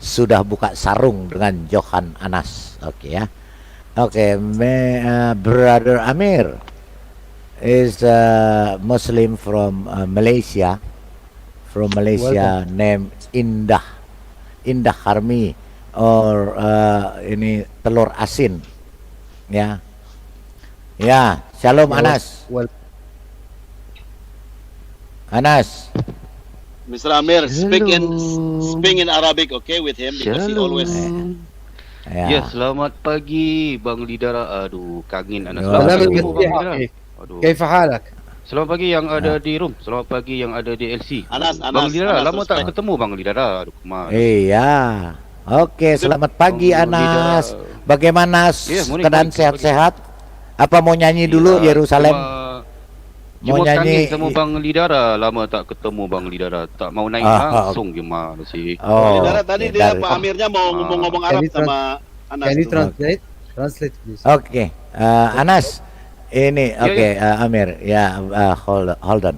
sudah buka sarung dengan Johan Anas. Oke ya. Oke, Brother Amir is a Muslim from Malaysia. From Malaysia, Welcome. name Indah Harmi, or ini telur asin, ya. Ya, Shalom Yeah, Anas. well, Anas. Mr. Amir, Shalom. speak in Arabic, okay, with him because he always. Shalom. Ya. Ya, selamat pagi Bang Lidara. Aduh, kangen anak. Wah. Selamat سلام pagi المسيح Bang Lidara. أخي Aduh. كيف حالك؟ Selamat pagi yang ada di room. Selamat pagi yang ada di LC. Anas, Bang Lidara, Anas, lama tak respect. ketemu Bang Lidara. Aduh, kemana? Iya. Oke, selamat pagi Bang Anas. Lidara. Bagaimana Iya, morning, keadaan morning, sehat-sehat? Apa mau nyanyi dulu Iya, Yerusalem? Cuma Mau nyanyi? kangen sama Bang Lidara. Lama tak ketemu Bang Lidara. Tak mau naik langsung gimana sih? Oh, Lidara tadi oke, dia dari- Pak Amirnya mau ngomong Arab Can you sama Anas. Can you tuh. translate? Translate please. Oke, Anas, ini Iya, oke, iya. Amir, ya, hold on,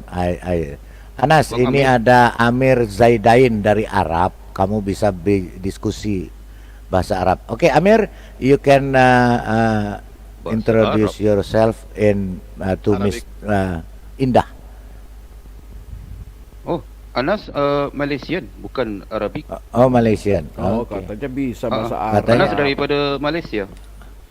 Anas, Bang ini Amir. ada Amir Zaidain dari Arab, kamu bisa diskusi bahasa Arab. Oke, Amir, you can Bahasa introduce yourself in to Miss Indah. Oh, Anas Malaysian, bukan Arabik. Oh, Malaysian. Oh, Oke. katanya bisa Ah, bahasa katanya- Anas Arab. daripada Malaysia.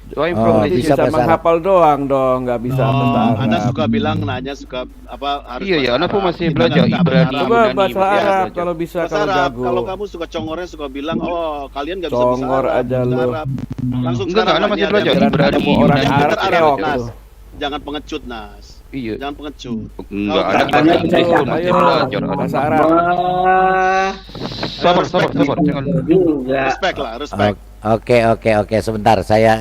So I'm Oh, from Tapi Malaysia. bisa bisa bahasa menghafal doang dong, nggak bisa bahasa Arab. Anas suka bilang nanya suka apa harus. Iya, iya, bahasa Anas pun Arab. masih Kita belajar kan nggak Ibrani. bahasa Arab. Coba Yunani, bahasa masih Arab belajar. kalau bisa, Bahasa kalau Arab. jago. Kalau kamu suka congornya suka bilang, oh kalian nggak bisa bahasa Congor Arab. aja bahasa lu. Arab. Langsung Enggak, sekarang Anas masih nanya, belajar dia- Kira Ibrani, ketemu orang Yunani. Arab Arab, keok Nas. tuh. Jangan pengecut Nas. Iya. Jangan pengecut. Enggak, Kau- Anas Kau- bahasa Kau- Inggris Ayo, pun masih ayo, belajar. Anas. bahasa Arab. Sabar, sabar, sabar. Jangan. Respect lah, respect. Oke, sebentar saya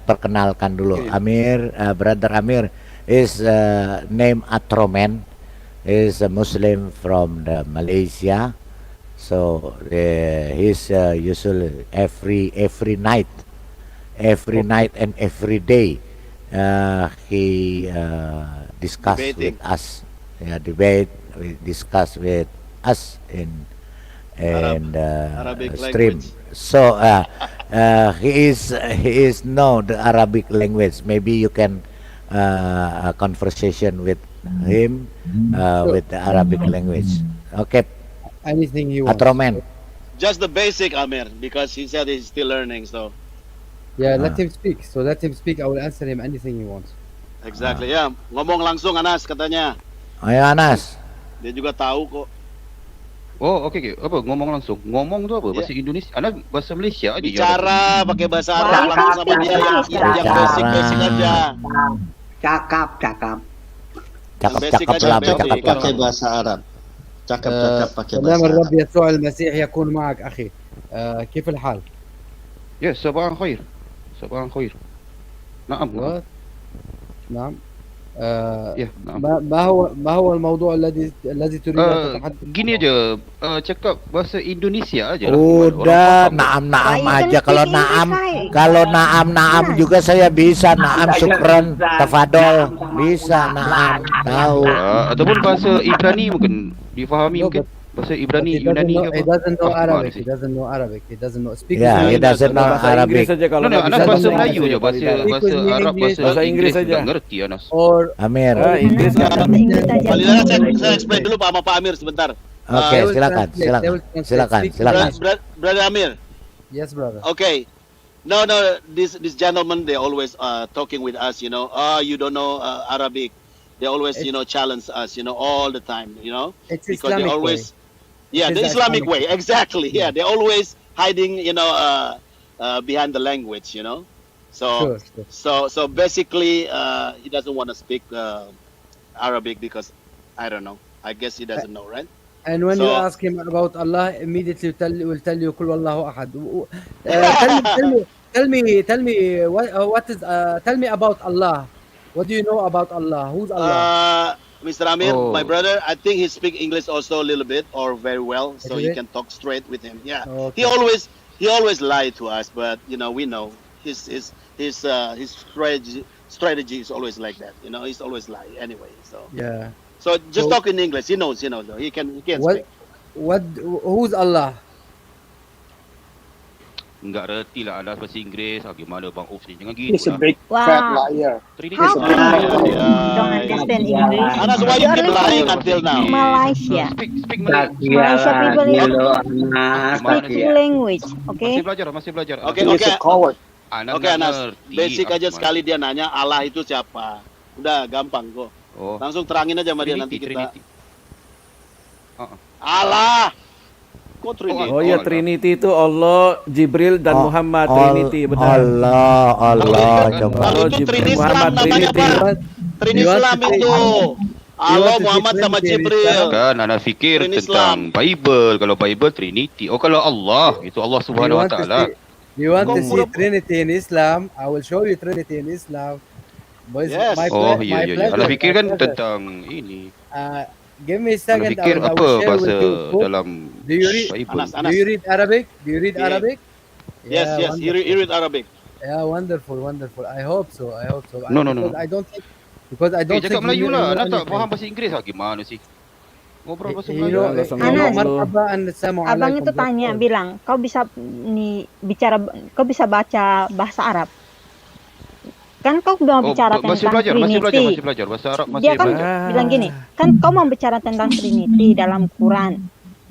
perkenalkan dulu. Oke. Amir, Brother Amir is name Atroman, is a Muslim from the Malaysia. So he's usually every night and every day he discuss Debating. with us, debate, we discuss with us in Arabic stream. language. So he is know the Arabic language. Maybe you can a conversation with him with the Arabic language. Okay, Anything you want. Atroman. Just the basic, Amir, because he said he's still learning. So Yeah, let him speak. So let him speak. I will answer him anything he wants. exactly, ya. Ngomong langsung Anas katanya. Ayo Anas. Dia juga tahu kok. Oh, oke, oke. Apa ngomong langsung? Ngomong tu apa? Bahasa Indonesia. Anas bahasa Malaysia aja. Bicara pakai bahasa Arab langsung sama dia yang Bicara. basic aja. Cakap. Cakap-cakap basic lah, aja, basic. cakap-cakap. pakai bahasa Arab. Cakap pakai سلام bahasa الرب Arab. يسوع المسيح يكون معك أخي. كيف الحال؟ Ya, sabahan khair. Sabahan khair. Naam. What? نعم. Ya, naam. ما هو الموضوع الذي تريد أن تتحدث Gini aja, cakap bahasa Indonesia aja lah. Udah, Orang faham. naam aja. Kalau naam juga saya bisa. Naam, syukran, tafadol, bisa naam. Tahu. Ataupun bahasa Ibrani mungkin difahami No, mungkin. Bahasa Ibrani, he Yunani doesn't know, ke he apa? doesn't know Ah, Arabic. gimana He sih? doesn't know Arabic. He doesn't know. Speak Ya, with he me. doesn't know Bahasa Inggris Arabic. saja kalau No, nggak Anas bisa bahasa bahasa Melayu Inggris je, bahasa Lidara. bahasa Speak with me Arab, English. bahasa Bahasa Inggris Inggris tak aja. ngerti Anas. Or Amir. Inggris nggak ngerti. Pak Lidara, saya explain dulu Pak sama Pak Amir sebentar. Oke, They will silakan, translate, they will translate. Speak silakan. Brother Amir. Yes, brother. Okay. No, this gentleman, they always talking with us, you know. Oh, you don't know Arabic. They always, you know, challenge us, you know, all the time, you know. It's Because they Islamic always, way. yeah, It the is Islamic Islamic way, exactly. Yeah, they're always hiding, you know, behind the language, you know. So, Sure. so basically, he doesn't want to speak Arabic because I don't know. I guess he doesn't know, right? And when you So- ask him about Allah, immediately will tell you "Kul wallahu ahad." Tell me what is tell me about Allah. What do you know about Allah? Who's Allah? Mr. Amir, Oh. my brother, I think he speak English also a little bit or very well, so you Really? can talk straight with him. Yeah, Okay. he always lie to us, but you know we know his strategy is always like that. You know, he's always lie anyway. Yeah. So just So- talk in English. He knows. Though. He can What speak. who's Allah? Enggak reti lah Anas bahasa Inggeris. Gimana Bang Uf ni? Jangan He's gitu a lah. big fat Wow. liar. Trinity. How come you Yeah. don't understand English? Anas, why you You're keep living lying in until now? Malaysia. Speak Malay. Malaysia people is Gimana speak dia? language, okay? Masih belajar. Oke, He's a coward. Anas Oke nggak Anas, ngerti. basic aja Gimana? sekali dia nanya Allah itu siapa. Udah gampang kok. Oh. Langsung terangin aja sama dia nanti kita. Trinity. Allah. Kok Trinity? Oh ya, Trinity itu Allah, Jibril dan Oh, Muhammad. All- Trinity, benar. Allah coba. Kalau Oh, itu Jibril, Trin Islam Muhammad, namanya Trinity. Pak. Trin You want Islam to say- itu. Allah, want to say Muhammad sama Trinity in Jibril. Kan Anas fikir Trin tentang Bible. Kalau Bible Trinity. Oh kalau Allah itu Allah Do you Subhanahu Wa want to Taala. see, do you want to Kung see pura- Trinity in Islam? I will show you Trinity in Islam. Boys, Yes. Oh my iya iya. pleasure, Anas fikir my kan pleasure. tentang ini. Give me a Anas second. fikir I apa will share bahasa with you. book. dalam Do you read- Bible. Anas, Do you read Arabic? Do you read Yeah. Arabic? Yes, Yeah, yes. You read Arabic. Yeah, wonderful, wonderful. I hope so. I hope so. No, no, no, Because no. I don't think because I don't Cakap think Melayu you know lah. Anas tak anything. faham bahasa Inggeris gimana sih? Ngobrol bahasa You Melayu. know, Anas, you know, Anas. marhaba and assalamu Abang alaikum. itu tanya, That's all. bilang, kau bisa baca bahasa Arab. Kan kau mau bicara masih tentang belajar Trinity. bahasa Arab masih Dia kan belajar. bilang gini, kan kau mau bicara tentang Trinity dalam Quran.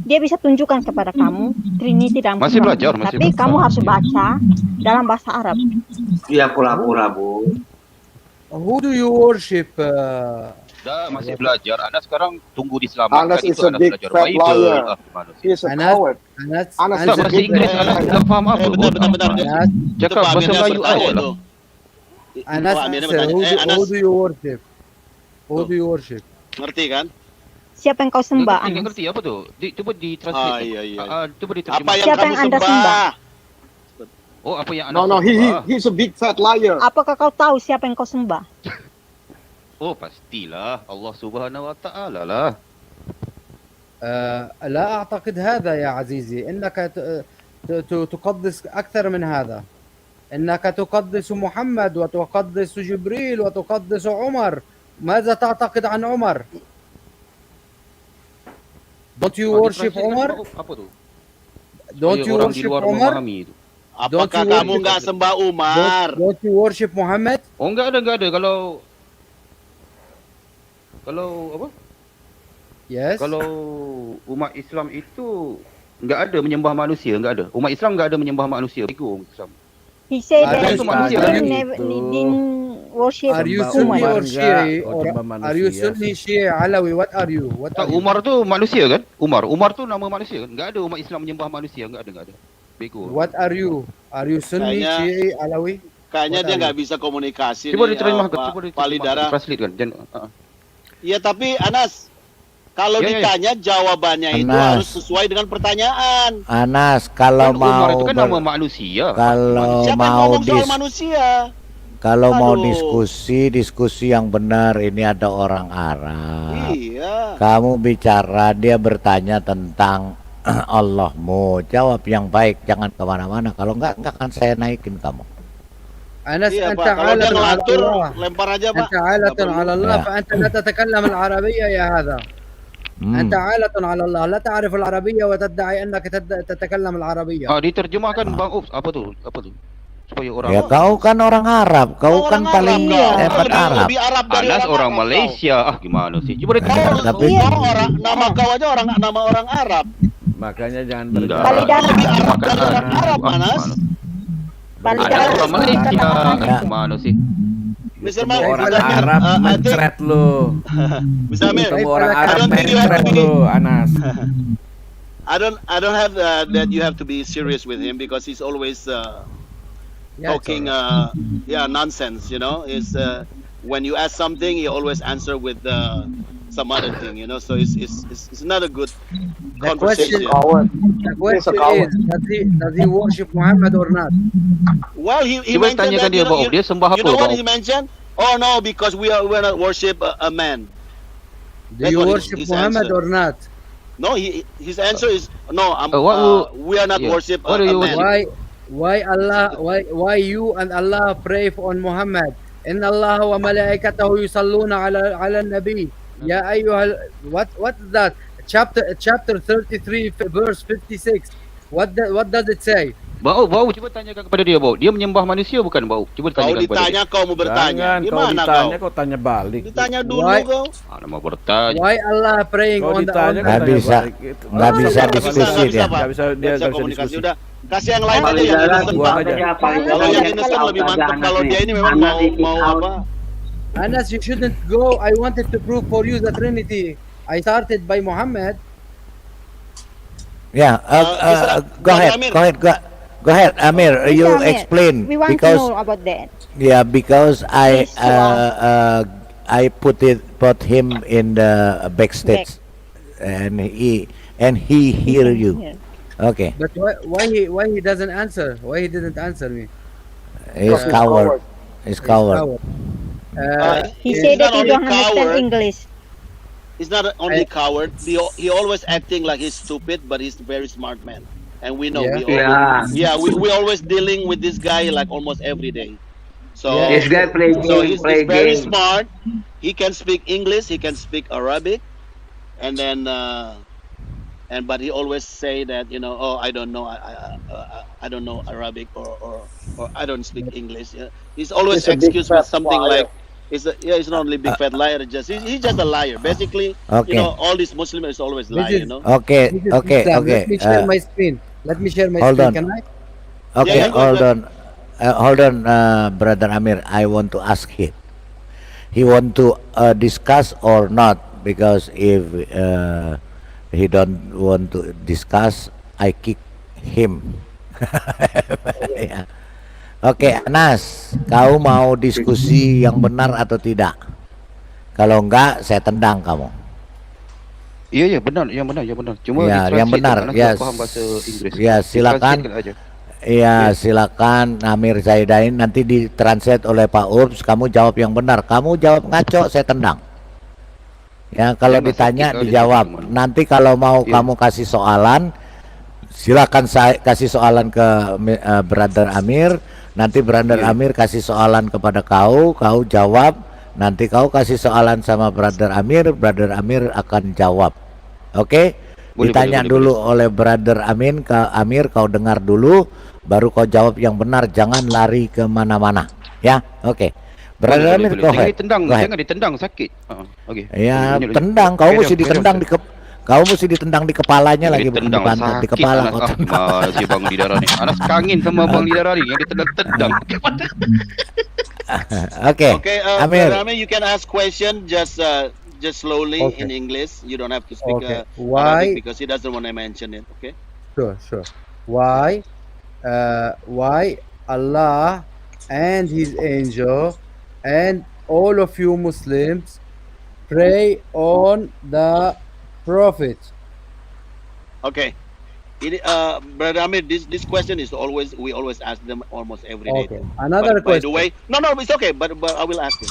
Dia bisa tunjukkan kepada kamu Trinity dalam Masih Quran. belajar, masih Tapi belajar. kamu harus baca dalam bahasa Arab. Dia pura-pura, Bu. Who do you worship? Dah masih belajar. Anas sekarang tunggu Anas diselamatkan is itu a Anas big belajar fat Bible. liar. Gimana sih? He's a Anas. coward. Anas, Anas Tak is a bahasa big Inggeris fat Anas liar. tak faham apa. Bentar. Anas, Cakap Pak bahasa Aminnya Melayu bertanya aja lah. itu. Anas, Pak Aminnya answer. bertanya. Who Anas do you worship? Who Tuh. do you worship? ngerti kan? Siapa yang kau sembah, Nggak Anas? ngerti apa tuh? Coba di-translate. Ah, iya. Coba Apa diterjemahkan. yang Siapa kamu yang Anda sembah? sembah? Oh, apa yang No, Anas no, sembah? he's a big fat liar. Apakah kau tahu siapa yang kau sembah? Oh, pastilah Allah Subhanahu Wa Taala lah. لا أعتقد هذا يا عزيزي إنك تقدس أكثر من هذا إنك تقدس محمد وتقدس جبريل وتقدس عمر ماذا تعتقد عن عمر Don't you Kalau worship di-translate Umar? apa tuh? Don't Supaya you orang di worship luar Umar? memahami itu. Apakah Don't you kamu worship- nggak sembah Umar? Don't you worship Muhammad? Oh, enggak ada. Kalau apa? Yes. Kalau umat Islam itu enggak ada menyembah manusia, enggak ada. Umat Islam enggak ada menyembah manusia. Bego umat Islam. He said Ada that itu manusia, he kan? didn't worship Are you Sembah Sunni human. or Umar Shi'i? enggak, Or sembah are you manusia. Sunni, Shi'i, Alawi? What are you? What Tak, are you? Umar tu manusia kan? Umar tu nama manusia kan? Enggak ada umat Islam menyembah manusia, enggak ada. Bego. What are you? Are you Sunni, Kayaknya- Shi'i, Alawi? Kayaknya What dia are nggak bisa komunikasi Coba nih, diterjemahkan, Pak coba Palidara. translate kan. Iya, tapi Anas, kalau Ya. ditanya jawabannya itu Anas. harus sesuai dengan pertanyaan. Anas, kalau Kan Umar mau itu kan ber- nama manusia. kalau Siapa yang mau ngomong soal dis- manusia? kalau mau Aduh. diskusi yang benar, ini ada orang Arab. Iya. Kamu bicara, dia bertanya tentang Allahmu. Jawab yang baik, jangan kemana-mana. Kalau enggak akan saya naikin kamu. أنس Iya, أنت Pak. Kalau dia عالة على ngelantur, الله lempar aja, Pak. أنت عالة Nggak perlu. على الله Ya. فأنت لا تتكلم العربية يا هذا أنت عالة على الله لا تعرف العربية وتدعي أنك تتكلم العربية Diterjemahkan Bang Ups, apa tuh? Supaya orang Ya kau kan orang Arab, kau kan Orang paling Arab, kau. hebat Lebih- Arab. Lebih Arab dari Anas orang Arab, kau. Malaysia. Gimana sih? Coba Kau, diterjemahkan. Tapi- kau orang nama kau aja nama orang Arab. Makanya jangan Enggak. Palidara. Lebih Arab Makan dari orang Arab, Anas. Palidara. Anas orang Malaysia. Ya. Gimana sih? Mr. Ketemu Mike, orang Mr. Amir, Arab I think- mencret lu. Mr. Amir, Ketemu orang I Arab don't think you have mencret to be- lu, Anas. I don't have that you have to be serious with him because he's always talking nonsense, you know. Is when you ask something he always answer with some other thing, you know. So it's not a good The question, conversation. Coward. the question is does he worship Muhammad or not? Well, he Coba mentioned tanyakan that, dia, Bang Ups, dia sembah you apa, know what Bang he Ups? mentioned? Oh no, because we're not worship a man. Do That's you what worship his Muhammad answer. or not? No, his answer is no. We are not yeah. worship What do a you man. Why you and Allah pray on Muhammad? إن الله وملائكته يصلون على النبي يا أيها what is that chapter 33 verse 56 what does it say Bau, cuba tanyakan kepada dia, Bau. Dia menyembah manusia bukan, Bau? Cuba Kau tanyakan kepada dia. ditanya, kau mau bertanya. Jangan, kau Gimana ditanya, kau? kau tanya balik. Ditanya dulu Why? kau. Nama bertanya. Why Allah praying Kau on the ditanya, on kau Nggak tanya bisa. balik. Gitu. Nggak bisa Nggak diskusi bisa, dia. Pak. Nggak bisa, dia Nggak bisa nggak bisa komunikasi. diskusi. Udah, kasih yang lain Paling aja yang jalan innocent. Buang aja. Kalau yang innocent lebih mantap. Kalau dia ini memang mau apa? Anas, you shouldn't go. I wanted to prove for you the Trinity. I started by Muhammad. Yeah, go ahead, Amir. go ahead, Amir. Yes, You Amir. explain We want to because know about that. yeah, because Please, I put him in the backstage, and he hear you. Here. Okay, But why he doesn't answer? Why he didn't answer me? he's coward. He's coward. Coward. He He's said not that he only don't understand coward. English. He's not only coward. He always acting like he's stupid, but he's a very smart man. And we know. Yeah. We always dealing with this guy like almost every day. So Yeah. This guy play so game, he's play very game. smart. He can speak English. He can speak Arabic, and then but he always say that oh, I don't know. I don't know Arabic or I don't speak English. Yeah. He's always He's a big excuse with fat something liar. like. He's not only big fat liar. He's just a liar. Basically, Okay. all these Muslims is always This lie. is- Okay, This is okay, Islam. okay. Let me share my screen. Let me share my hold screen. on. Can I? Okay, Yeah, go ahead. hold on, brother Amir. I want to ask him. He want to discuss or not? Because if he don't want to discuss, I kick him. Ya. Oke, Anas, kau mau diskusi yang benar atau tidak? Kalau enggak, saya tendang kamu. Iya, benar, yang benar. Cuma Ya, ditranslate yang benar. Anas Ya, tak faham bahasa Inggeris. ya, silakan. Ditranslate aja. Iya, silakan Amir Zaidain, nanti ditranslate oleh Pak Urbs. Kamu jawab yang benar. Kamu jawab ngaco, saya tendang. Ya, kalau Saya ditanya masih dijawab. gimana? Nanti kalau mau Iya. kamu kasih soalan, silakan saya kasih soalan ke Brother Amir. Nanti Brother Iya. Amir kasih soalan kepada kau jawab. Nanti kau kasih soalan sama Brother Amir akan jawab. Oke? Boleh, Ditanya boleh, dulu oleh Brother Amir, kau dengar dulu, baru kau jawab yang benar. Jangan lari kemana-mana. Ya, oke. Brother Amir, go ahead. Jangan ditendang, sakit. Okey. Ya, Lanjut. tendang. Kau Carry mesti on, carry on. ditendang kau mesti ditendang di kepalanya lagi, bukan di Ditendang lah, pantat, di sakit, kepala Anas. kau tendang. Masih Bang Lidara ni. Anas kangen sama Bang Lidara ni yang ditendang-tendang. Oke. Okay, Amir. Brother Amir, you can ask question just slowly Okay. in English. You don't have to speak Okay. Arabic Why? because he doesn't want to mention it. Okay. Sure. Why Allah and His angel and all of you Muslims pray on the Prophet? Okay. Brother Amir, this question is we always ask them almost every day. Okay. Another By the question. way, no, it's okay. But I will ask it.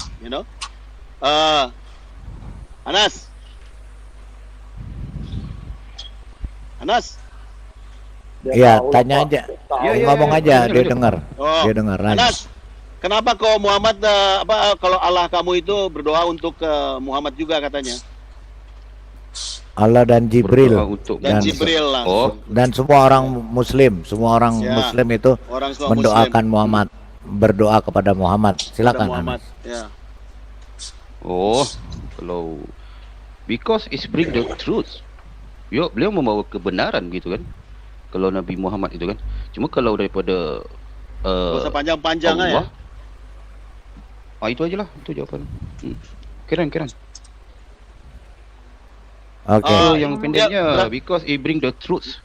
Anas. Ya, tanya aja. Ya, ya, Ngomong ya, aja, ya, dia ya. dengar. Oh, Dia dengar. lanjut. Anas, kenapa kau Muhammad kalau Allah kamu itu berdoa untuk Muhammad juga katanya? Allah dan Jibril Berdoa untuk Dan Dan- Jibril lah. Oh, dan semua orang Muslim, Ya. Muslim itu Orang semua mendoakan Muslim. Muhammad, berdoa kepada Muhammad. Kepada Silakan Muhammad. Anas. Ya. kalau because it's bring the truth. Beliau membawa kebenaran gitu kan. Kalau Nabi Muhammad itu kan. Cuma kalau daripada Gak usah panjang-panjang Allah. ya. Itu aja lah, itu jawapan. Keren. Oke. Ah, yang ya, pendeknya lah. because it bring the truth.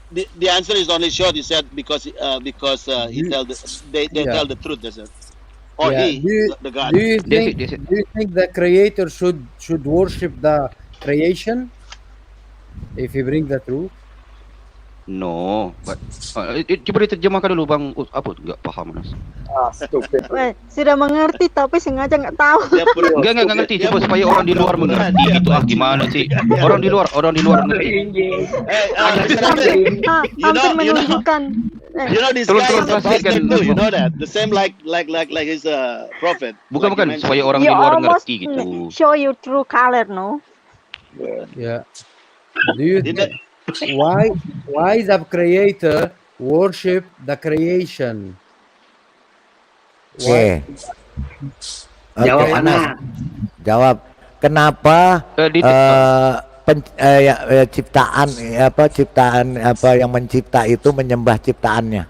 The answer is only short. He said because he they Yeah. tell the truth. They said, or Yeah. he, the God. Do you That's think it. do you think the Creator should worship the creation if he bring the truth? No, but cuba diterjemahkan dulu Bang. Apa tu? Enggak faham Anas. Stupid. Weh, sudah mengerti tapi sengaja nggak tahu. Dia per- Enggak ngerti. Cuba supaya orang di luar mengerti gitu. Gimana sih? Orang di luar mengerti. Hampir menunjukkan. You know this Tolong guy is a translate bastard kan. too. You know that. The same like his prophet. Bukan Like you mentioned. supaya orang You di luar almost mengerti gitu. show you true color, no? Yeah. Do you Did think why the Creator worship the creation. Oke. Jawab Oke, Anas. jawab. Kenapa Di ciptaan apa yang mencipta itu menyembah ciptaannya?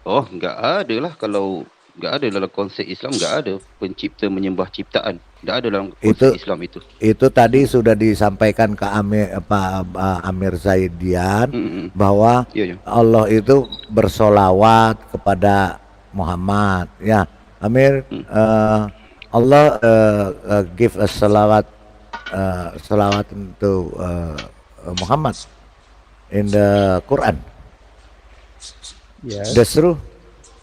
Oh, nggak ada lah kalau nggak ada dalam konsep Islam, nggak ada pencipta menyembah ciptaan. Nggak ada dalam konsep Islam itu. Itu tadi sudah disampaikan ke Amir Zaidian bahwa Iya, iya. Allah itu bersolawat kepada Muhammad. Ya, Amir, Allah give us salawat untuk Muhammad in the Quran. Yes. That's true.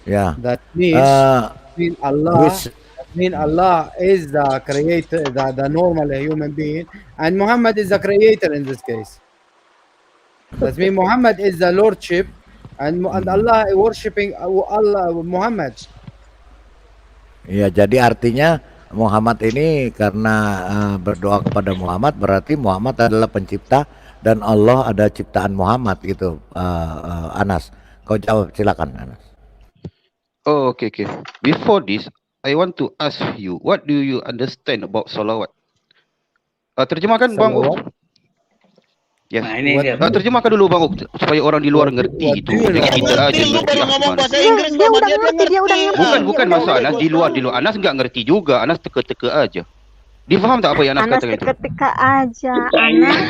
Yeah. That means Allah is the creator, the normal human being, and Muhammad is the creator in this case. That means Muhammad is the lordship, and Allah worshiping Allah Muhammad. Ya, jadi artinya Muhammad ini karena berdoa kepada Muhammad berarti Muhammad adalah pencipta dan Allah ada ciptaan Muhammad gitu. Anas, kau jawab silakan Anas. Oh, okay. Before this, I want to ask you, what do you understand about salawat? Terjemahkan Bang Uk. Ya. Nah, ini dia. Terjemahkan dulu Bang Uk supaya orang di luar ngerti itu. Jadi kita aja Lu ngerti baru lah ngomong gimana. bahasa Inggris Dia sama udah dia ngerti, dia udah ngerti. Bukan masalah Anas di luar Anas nggak ngerti juga. Anas teka-teka aja. Dia faham tak apa yang Anas Anas katakan itu? teka-teka aja. Anas.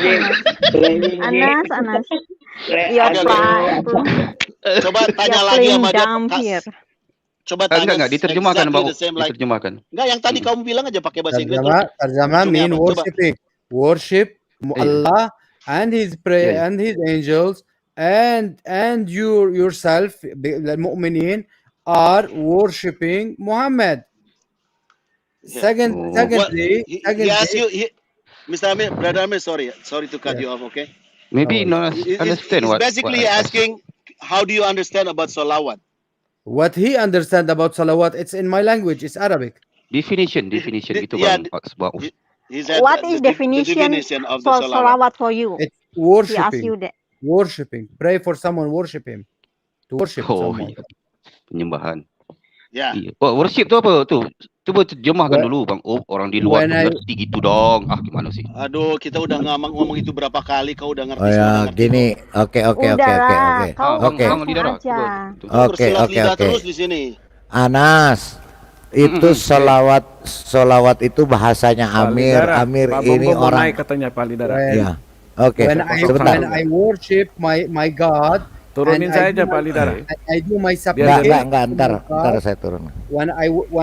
You're fine. Coba tanya You're lagi playing sama dia. dumb here. Coba tanya Enggak, diterjemahkan exactly Bang the Uk. same like. Diterjemahkan. Enggak, yang tadi kamu bilang aja pakai bahasa Inggris. Tarjama mean Coba. worshiping. Worship Allah and his and his angels and yourself, the mu'minin, are worshiping Muhammad. Secondly, He asked you, Mr. Amir, Brother Amir, sorry to cut you off, okay? Maybe not He's understand what. basically asking, how do you understand about salawat? what he understand about salawat, it's in my language, it's Arabic. Definition gitu Yeah, Bang Bang Uk. He said What the is definition of the for salawat. salawat for you? It's He asked you worshiping. that. Worshiping. Pray for someone, worship him. To worship Oh, someone. iya. Penyembahan. Yeah. Iya. Oh, worship tu apa tu? Cuba terjemahkan When- dulu Bang Uk. Orang di luar when tu I- ngerti gitu dong. Gimana sih? Aduh, kita udah ngomong itu berapa kali, kau udah ngerti Oh ya, semua, ngerti gini. Oke. Udahlah, kau Oke. Bang Lidara. aja. kok. Kau Oke, bersilat oke, lidah oke. terus di sini. Anas, itu solawat itu bahasanya Pak Amir. Lidara, Amir Pak ini Bongbong mau orang. naik katanya Pak Lidara. Ya. Oke. When Sebentar. I worship my God, Turunin and I saja do- Pak Lidara. and I do my Enggak, supplication. ntar to my God, saya turun. when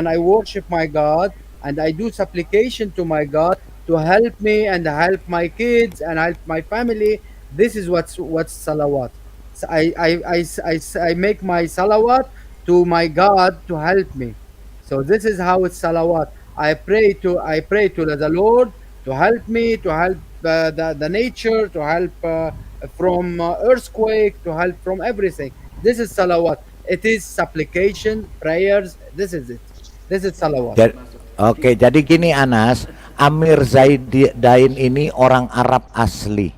I worship my God and I do supplication to my God to help me and help my kids and help my family, this is what's salawat. So I make my salawat to my God to help me. So this is how it's salawat. I pray to the Lord to help me, to help the nature, to help from earthquake, to help from everything. This is salawat. It is supplication, prayers. This is it. This is salawat. Oke, jadi gini Anas, Amir Zaidain ini orang Arab asli.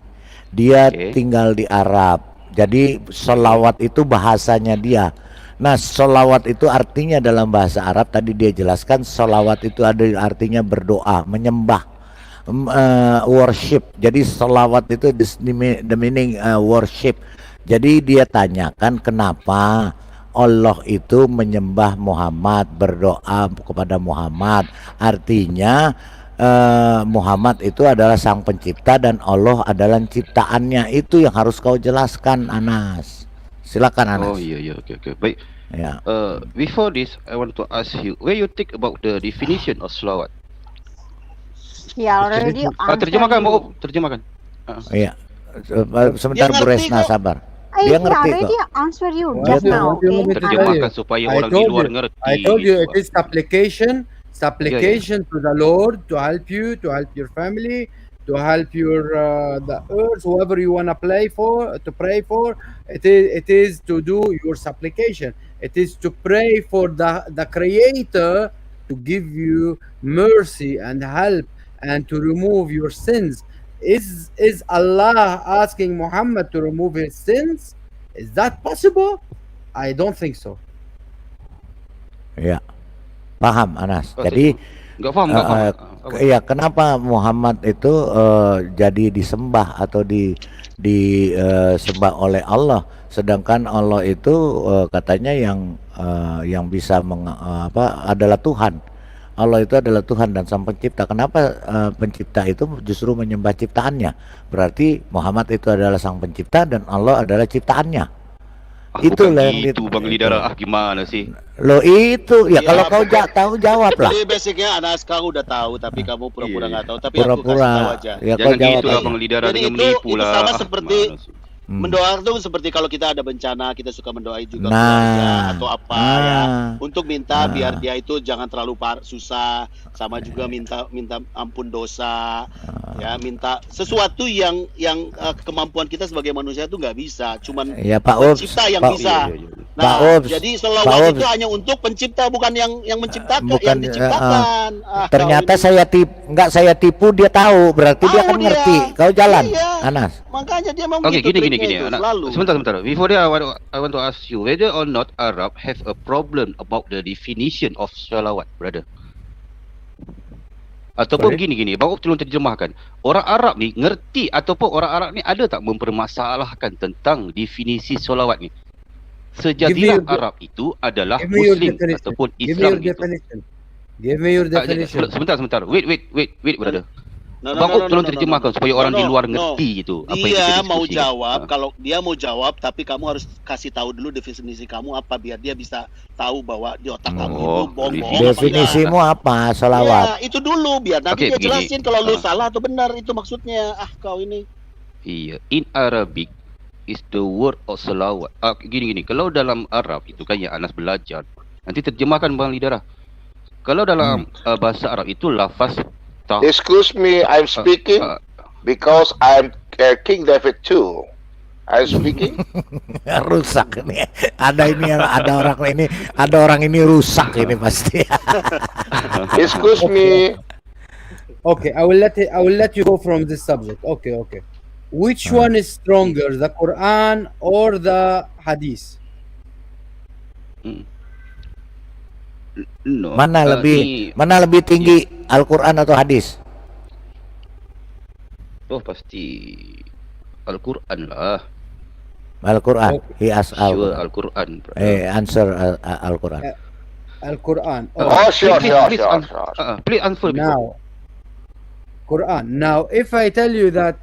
Dia Oke. tinggal di Arab. Jadi solawat itu bahasanya dia. Nah, solawat itu artinya dalam bahasa Arab tadi dia jelaskan solawat itu ada artinya berdoa, menyembah, worship. Jadi solawat itu the meaning worship. Jadi dia tanyakan kenapa Allah itu menyembah Muhammad, berdoa kepada Muhammad. Artinya Muhammad itu adalah sang pencipta dan Allah adalah ciptaannya. Itu yang harus kau jelaskan, Anas. Silakan Anas. Oh iya oke. Baik. Ya. Before this, I want to ask you, where you think about the definition of salawat? He already answered Terjemahkan Bang you. Uk, terjemahkan. Iya. Sebentar Dia Bu ngerti Resna kok. sabar. He Dia ngerti already kok. answered you What just do you- now, what do you okay? want me to tell Terjemahkan you? supaya I orang di told luar you. ngerti. I told you gitu. it is supplication to the Lord to help you, to help your family, to help your the earth, whoever you wanna pray for. It is to do your supplication. It is to pray for the Creator to give you mercy and help and to remove your sins is Allah asking Muhammad to remove his sins? Is that possible? I don't think so. Ya, paham Anas. Oh, Jadi Nggak faham, nggak faham. Apa? iya, kenapa Muhammad itu jadi disembah atau disembah oleh Allah, sedangkan Allah itu katanya yang bisa adalah Tuhan. Allah itu adalah Tuhan dan Sang Pencipta. Kenapa pencipta itu justru menyembah ciptaannya? Berarti Muhammad itu adalah Sang Pencipta dan Allah adalah ciptaannya. Itulah yang itu Bang Lidara, gimana sih? Lo itu ya, Ya, kalau kau bukan. tahu jawab lah. Jadi basicnya Anas kamu udah tahu tapi kamu pura-pura Iya. nggak tahu. Tapi aku kasih tahu Pura-pura. aja. Ya kau Jangan jawab gitu lah aja. Bang Lidara, Jadi dengan itu menipu lah. sama seperti Gimana sih? mendoa itu seperti kalau kita ada bencana kita suka mendoai juga Nah. keluarga atau apa ya untuk minta Nah. biar dia itu jangan terlalu susah, sama juga minta ampun dosa, ya minta sesuatu yang kemampuan kita sebagai manusia itu nggak bisa, cuman Ya Pak Ups, pencipta yang Pak, bisa. Iya, iya, iya. Nah, Pak Ups, jadi Pak selawat Ups. itu hanya untuk pencipta bukan yang menciptakan, Bukan, yang diciptakan. ternyata kau ini. saya tipu, dia tahu, berarti dia Tahu kan dia. ngerti. Kau jalan, Iya. Anas. Makanya dia mau Oke, gitu gini. triknya itu, Anak. selalu. Sebentar. Before that, I want to ask you whether or not Arab have a problem about the definition of salawat, brother. Ataupun Sorry? gini, Bang Op tolong terjemahkan. Orang Arab ni ngerti ataupun orang Arab ni ada tak mempermasalahkan tentang definisi solawat ni? Sejatilah Give me your- Arab itu adalah Give me your Muslim definition. ataupun Give me Islam your itu. definition. Give me your definition. Sebentar. Wait, brother. No, Bang Op tolong terjemahkan supaya orang di luar ngerti itu apa yang kita Dia mau diskusikan. jawab, Ha. kalau dia mau jawab, tapi kamu harus kasih tahu dulu definisi kamu apa biar dia bisa tahu bahwa di otak kamu itu Oh, bohong. Definisimu apa? Salawat. Ya, itu dulu biar nanti Oke, dia begini. jelasin kalau lu Ah. salah atau benar itu maksudnya. Kau ini. Iya, in Arabic is the word of salawat. Gini. Kalau dalam Arab itu kan yang Anas belajar. Nanti terjemahkan Bang Lidara. Kalau dalam bahasa Arab itu lafaz Excuse me, I'm speaking because I'm King David too. I'm speaking. Rusak ini. Ada orang ini rusak ini pasti. Excuse me. Okay, I will let you go from this subject. Okay. Which one is stronger, the Quran or the Hadith? no. Mana lebih tinggi, Al-Quran atau hadis? Oh pasti Al-Quran lah. Al-Quran. He asked Sure, Al-Quran. Al-Quran. Answer Al-Quran. Al-Quran. Oh, sure. Please answer. Now, Quran. Now, if I tell you that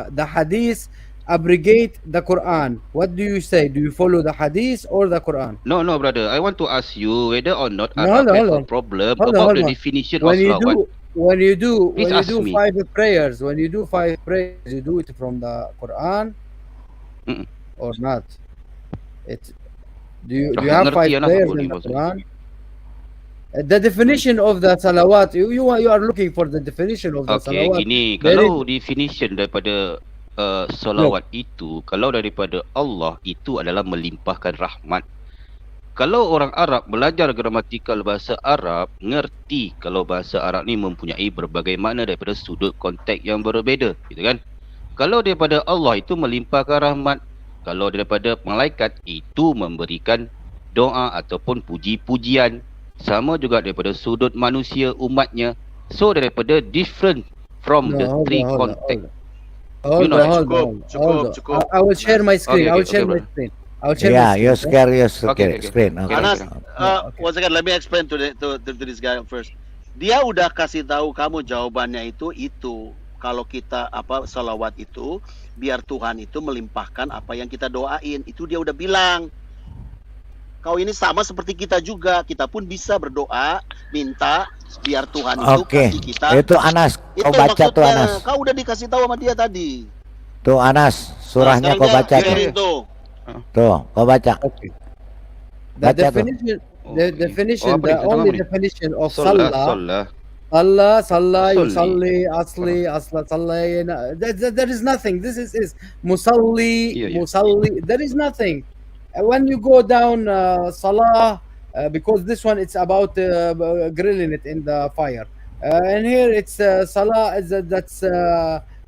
the Hadith abrogate the Quran, what do you say? Do you follow the Hadith or the Quran? No, brother. I want to ask you whether or not No, Arab have hold a on. problem Hold about on. the definition of When you salawat. do when you do Please when you ask do me. five prayers, you do it from the Quran Mm-mm. or not? Do you Ah, have ngerti five anak prayers aku in ni the maksud. Quran? The definition of the salawat, you are looking for the definition of the Okay, salawat. gini. There Kalau definition daripada salawat itu, kalau daripada Allah itu adalah melimpahkan rahmat. Kalau orang Arab belajar gramatikal bahasa Arab, ngerti kalau bahasa Arab ni mempunyai berbagai makna daripada sudut konteks yang berbeza, gitu kan? Kalau daripada Allah itu melimpahkan rahmat, kalau daripada malaikat itu memberikan doa ataupun puji-pujian, sama juga daripada sudut manusia umatnya. So daripada different from the three context. Hold Cukup. on. I will share my screen. Okay, I will share my brother. screen. I'll share Yeah, my you screen. share Okay. screen. Okay. Anas, Okay. once again, let me explain to this guy first. Dia udah kasih tahu kamu jawabannya itu. Kalau kita salawat itu biar Tuhan itu melimpahkan apa yang kita doain. Itu dia udah bilang. Kau ini sama seperti kita juga. Kita pun bisa berdoa, minta biar Tuhan itu Oke. kasih kita. Itu Anas, Itu kau baca tuh maksudnya. Anas. Kau udah dikasih tahu sama dia tadi. Tuh Anas, surahnya Nah, kau sekarang baca dia tuh. sharing tuh. Tuh, kau baca. Okay. The Baca tuh. definition, the Okay. definition, Oh, apa the ni? Tengok only apa ni? definition of Salah. salah, Yusalli. yusalli, asli, asla, sallayna. There is nothing. This is musalli, Yeah. musalli. There is nothing. When you go down salah, because this one it's about grilling it in the fire, and here it's salah. That's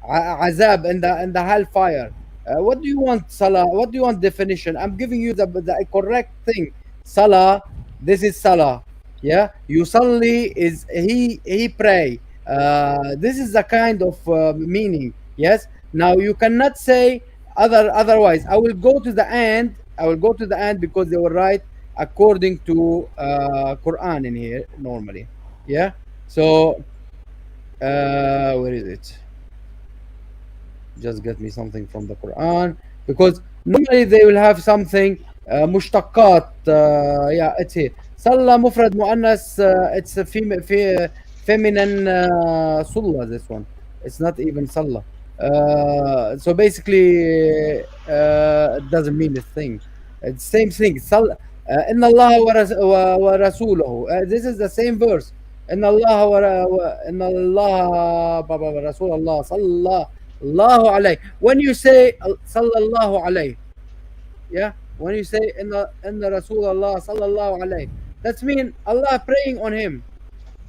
azab in the hellfire. What do you want salah? What do you want definition? I'm giving you the correct thing. Salah, this is salah. Yeah, yusalli is he pray. This is the kind of meaning. Yes. Now you cannot say otherwise. I will go to the end. I will go to the end because they will write according to Quran in here normally. Yeah. So where is it? Just get me something from the Quran because normally they will have something mushtaqat. Yeah, it's here. Salla mufrad muannas. It's a feminine sulla. This one. It's not even salla. So basically, it doesn't mean a thing. It's same thing. Inna Allah wa rasuluhu. This is the same verse. Inna Allah inna Allah Rasul Allah sallallahu alayhi. When you say sallallahu alayhi, yeah. When you say inna Rasul Allah sallallahu alayhi, that's mean Allah praying on him.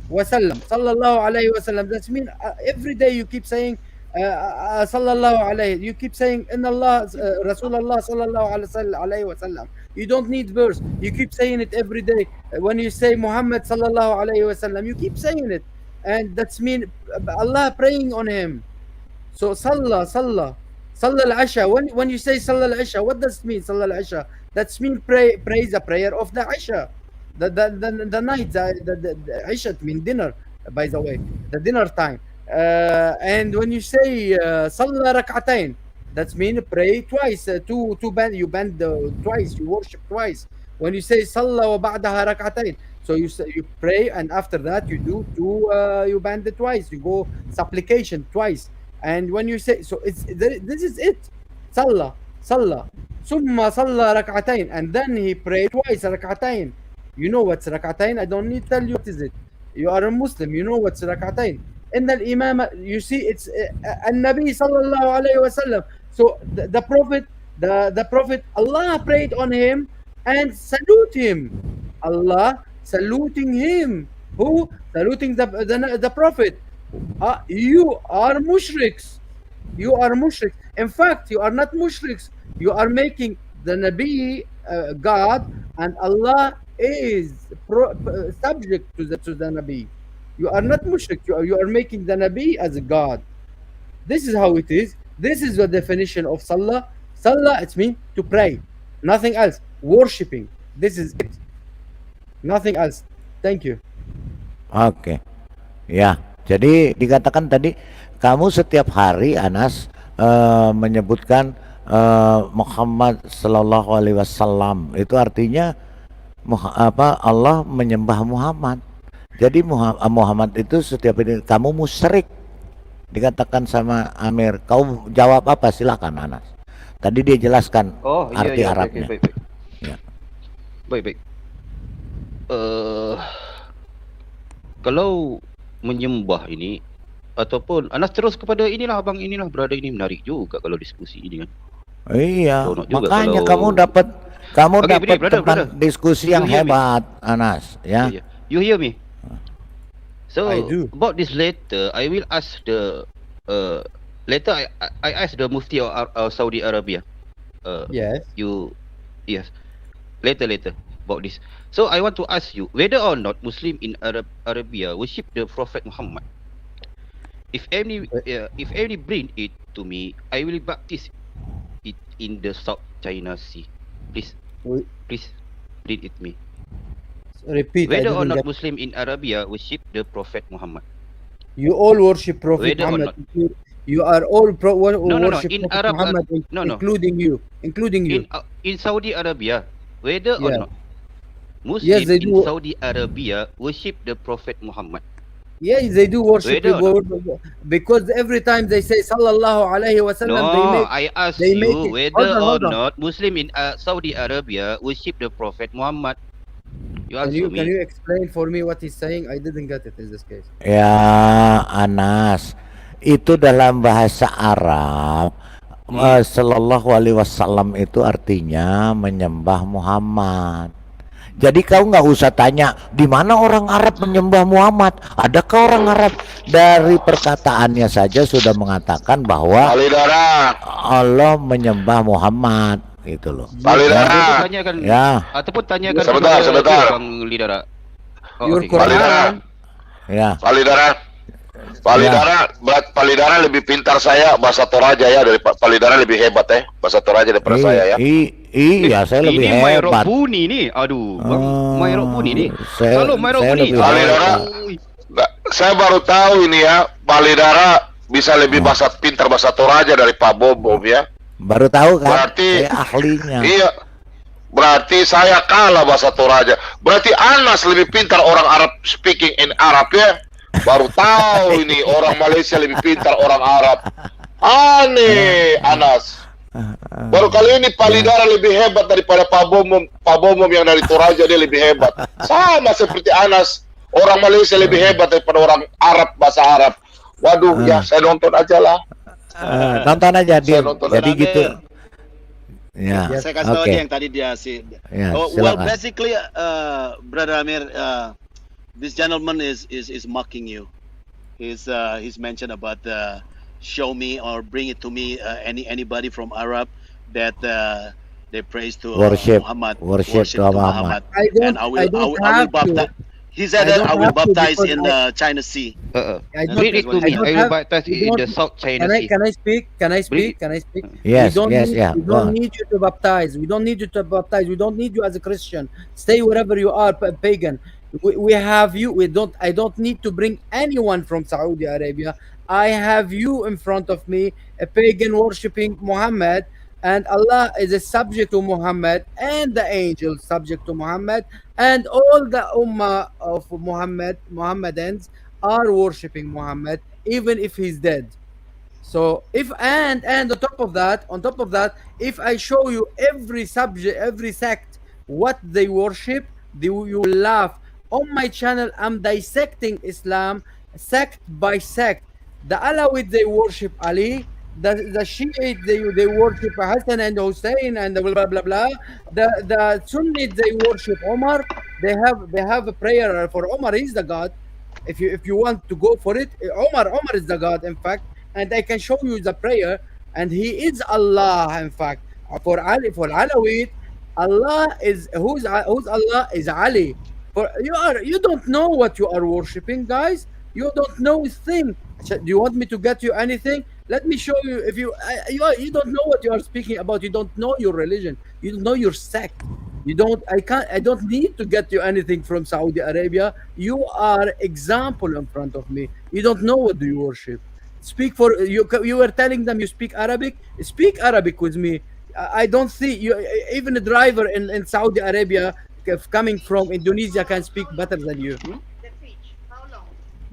Wasallam sallallahu alayhi wasallam. That's mean every day you keep saying sallallahu alayhi. You keep saying inna Allah Rasulullah sallallahu alayhi wasallam. You don't need verse. You keep saying it every day. When you say Muhammad sallallahu alayhi wasallam, you keep saying it, and that's mean Allah praying on him. So salla al-asha. When you say salla al-asha, what does it mean? Salla al-asha. That's mean praise the prayer of the asha. The night, the Isha mean dinner, by the way, the dinner time. And when you say Salla rak'atain, that's mean pray twice. You bend twice, you worship twice. When you say Salla wa ba'daha rak'atain, so you pray, and after that you do you bend it twice. You go supplication twice. And when you say, so this is it. Salla. Summa Salla rak'atain, and then he prayed twice rak'atain. You know what's rak'atain? I don't need to tell you what is it. You are a Muslim. You know what's rak'atain. In the imam, you see, it's an-Nabi sallallahu alayhi wa sallam. So the prophet, Allah prayed on him and salute him. Allah saluting him. Who? Saluting the prophet. You are mushriks. You are mushriks. In fact, you are not mushriks. You are making the Nabi God, and Allah is subject to the Nabi. You are not mushrik. You are making the Nabi as a God. This is how it is. This is the definition of Salah. Salah, it means to pray. Nothing else. Worshipping. This is it. Nothing else. Thank you. Oke. Ya, jadi dikatakan tadi kamu setiap hari Anas menyebutkan Muhammad Sallallahu Alaihi Wasallam. Itu artinya Allah menyembah Muhammad. Jadi Muhammad itu setiap ini kamu musyrik. Dikatakan sama Amir. Kau jawab apa? Silakan Anas. Tadi dia jelaskan arti Arabnya. Baik. Ya. Baik. Kalau menyembah ini ataupun Anas terus kepada inilah abang, inilah berada ini menarik juga kalau diskusi ini kan. Iya, juga makanya kalau- kamu Okay, dapat brother, teman brother. diskusi yang You hear me? hebat, Anas, ya. Yeah. You hear me? So I do. about this letter, I will ask the later I ask the Mufti of Saudi Arabia. Yes. Yes. Later about this. So I want to ask you whether or not Muslim in Arabia worship the Prophet Muhammad. If any bring it to me, I will baptize it in the South China Sea. Please read it me. Repeat. Whether I or didn't not get- Muslim in Arabia worship the Prophet Muhammad. You all worship Prophet Whether or Muhammad. You are all No. worship In Prophet Arab, Muhammad, no. including you. In Saudi Arabia, whether or Yeah. not Muslim Yes, they in do. Saudi Arabia worship the Prophet Muhammad. Yeah, they do worship Whether or because every time they say Sallallahu Alaihi Wasallam, No, I ask they make you it- whether or hold on. not Muslim in Saudi Arabia worship the Prophet Muhammad. You Can answer you me. explain for me what he's saying? I didn't get it in this case. Ya, Anas, itu dalam bahasa Arab. Sallallahu Alaihi Wasallam itu artinya menyembah Muhammad. Jadi kau nggak usah tanya di mana orang Arab menyembah Muhammad. Adakah orang Arab? Dari perkataannya saja sudah mengatakan bahwa Palidara, Allah menyembah Muhammad, gitu loh. Palidara, Tanyakan Ya, ataupun tanyakan Sebentar, kepada sebentar. dia, Bang Lidara. Your okey. Quran. ya. Palidara, Palidara lebih pintar saya bahasa Toraja ya, dari Palidara lebih hebat bahasa Toraja daripada saya ya. Iya, saya lebih Ini Mai hebat. Robbuni ni. Aduh, Bang Mai Robbuni ni. Saya- Halo Mai saya Robbuni. lebih Palidara, saya baru tahu ini ya, Palidara bisa lebih bahasa pintar bahasa Toraja dari Pak Bobo ya. Baru tahu kan? Berarti- Saya ahlinya. Iya. Berarti saya kalah bahasa Toraja. Berarti Anas lebih pintar orang Arab speaking in Arab ya. Baru tahu ini orang Malaysia lebih pintar orang Arab. Aneh, Anas. Baru kali ini Palidara lebih hebat daripada Pak Bomom yang dari Toraja, dia lebih hebat. Sama seperti Anas, orang Malaysia lebih hebat daripada orang Arab bahasa Arab. Waduh, ya saya nonton aja lah. Tonton aja dia. nonton Jadi aja. gitu. Ya. Saya kasih tahu Oke. aja yang tadi dia sih. Ya, Well, silakan. basically, Brother Amir, this gentleman is mocking you. He's mentioned about show me or bring it to me anybody from Arab that they praise to Worship Muhammad, to Muhammad. I don't, and I don't have to. He said I that don't I will have to baptize because in the China Sea. I don't- Read it to I me. don't I will have- baptize you in don't- the South China Can Sea. I speak? Can I Bring speak? Can I speak? Yes, we don't yes, need, yeah, We go don't on. need you to baptize. We don't need you to baptize. We don't need you as a Christian. Stay wherever you are, pagan. We have you. I don't need to bring anyone from Saudi Arabia. I have you in front of me, a pagan worshipping Muhammad, and Allah is a subject to Muhammad, and the angels subject to Muhammad, and all the ummah of Muhammadans are worshipping Muhammad, even if he's dead. So if and on top of that, if I show you every subject, every sect, what they worship, you will laugh. On my channel, I'm dissecting Islam sect by sect. The Alawid, they worship Ali. The Shiite, they worship Hassan and Hussein and blah blah blah blah. The Sunnit, they worship Omar. They have a prayer for Omar. He's the God. If you want to go for it, Omar is the God, in fact, and I can show you the prayer, and he is Allah, in fact. For Alawit, Allah is who's Allah is Ali. For you don't know what you are worshiping, guys. You don't know a thing. Do you want me to get you anything? Let me show you. If you don't know what you are speaking about, you don't know your religion. You don't know your sect. You don't. I don't need to get you anything from Saudi Arabia. You are example in front of me. You don't know what do you worship. Speak for you. You were telling them you speak Arabic. Speak Arabic with me. I don't see you. Even a driver in Saudi Arabia coming from Indonesia can speak better than you.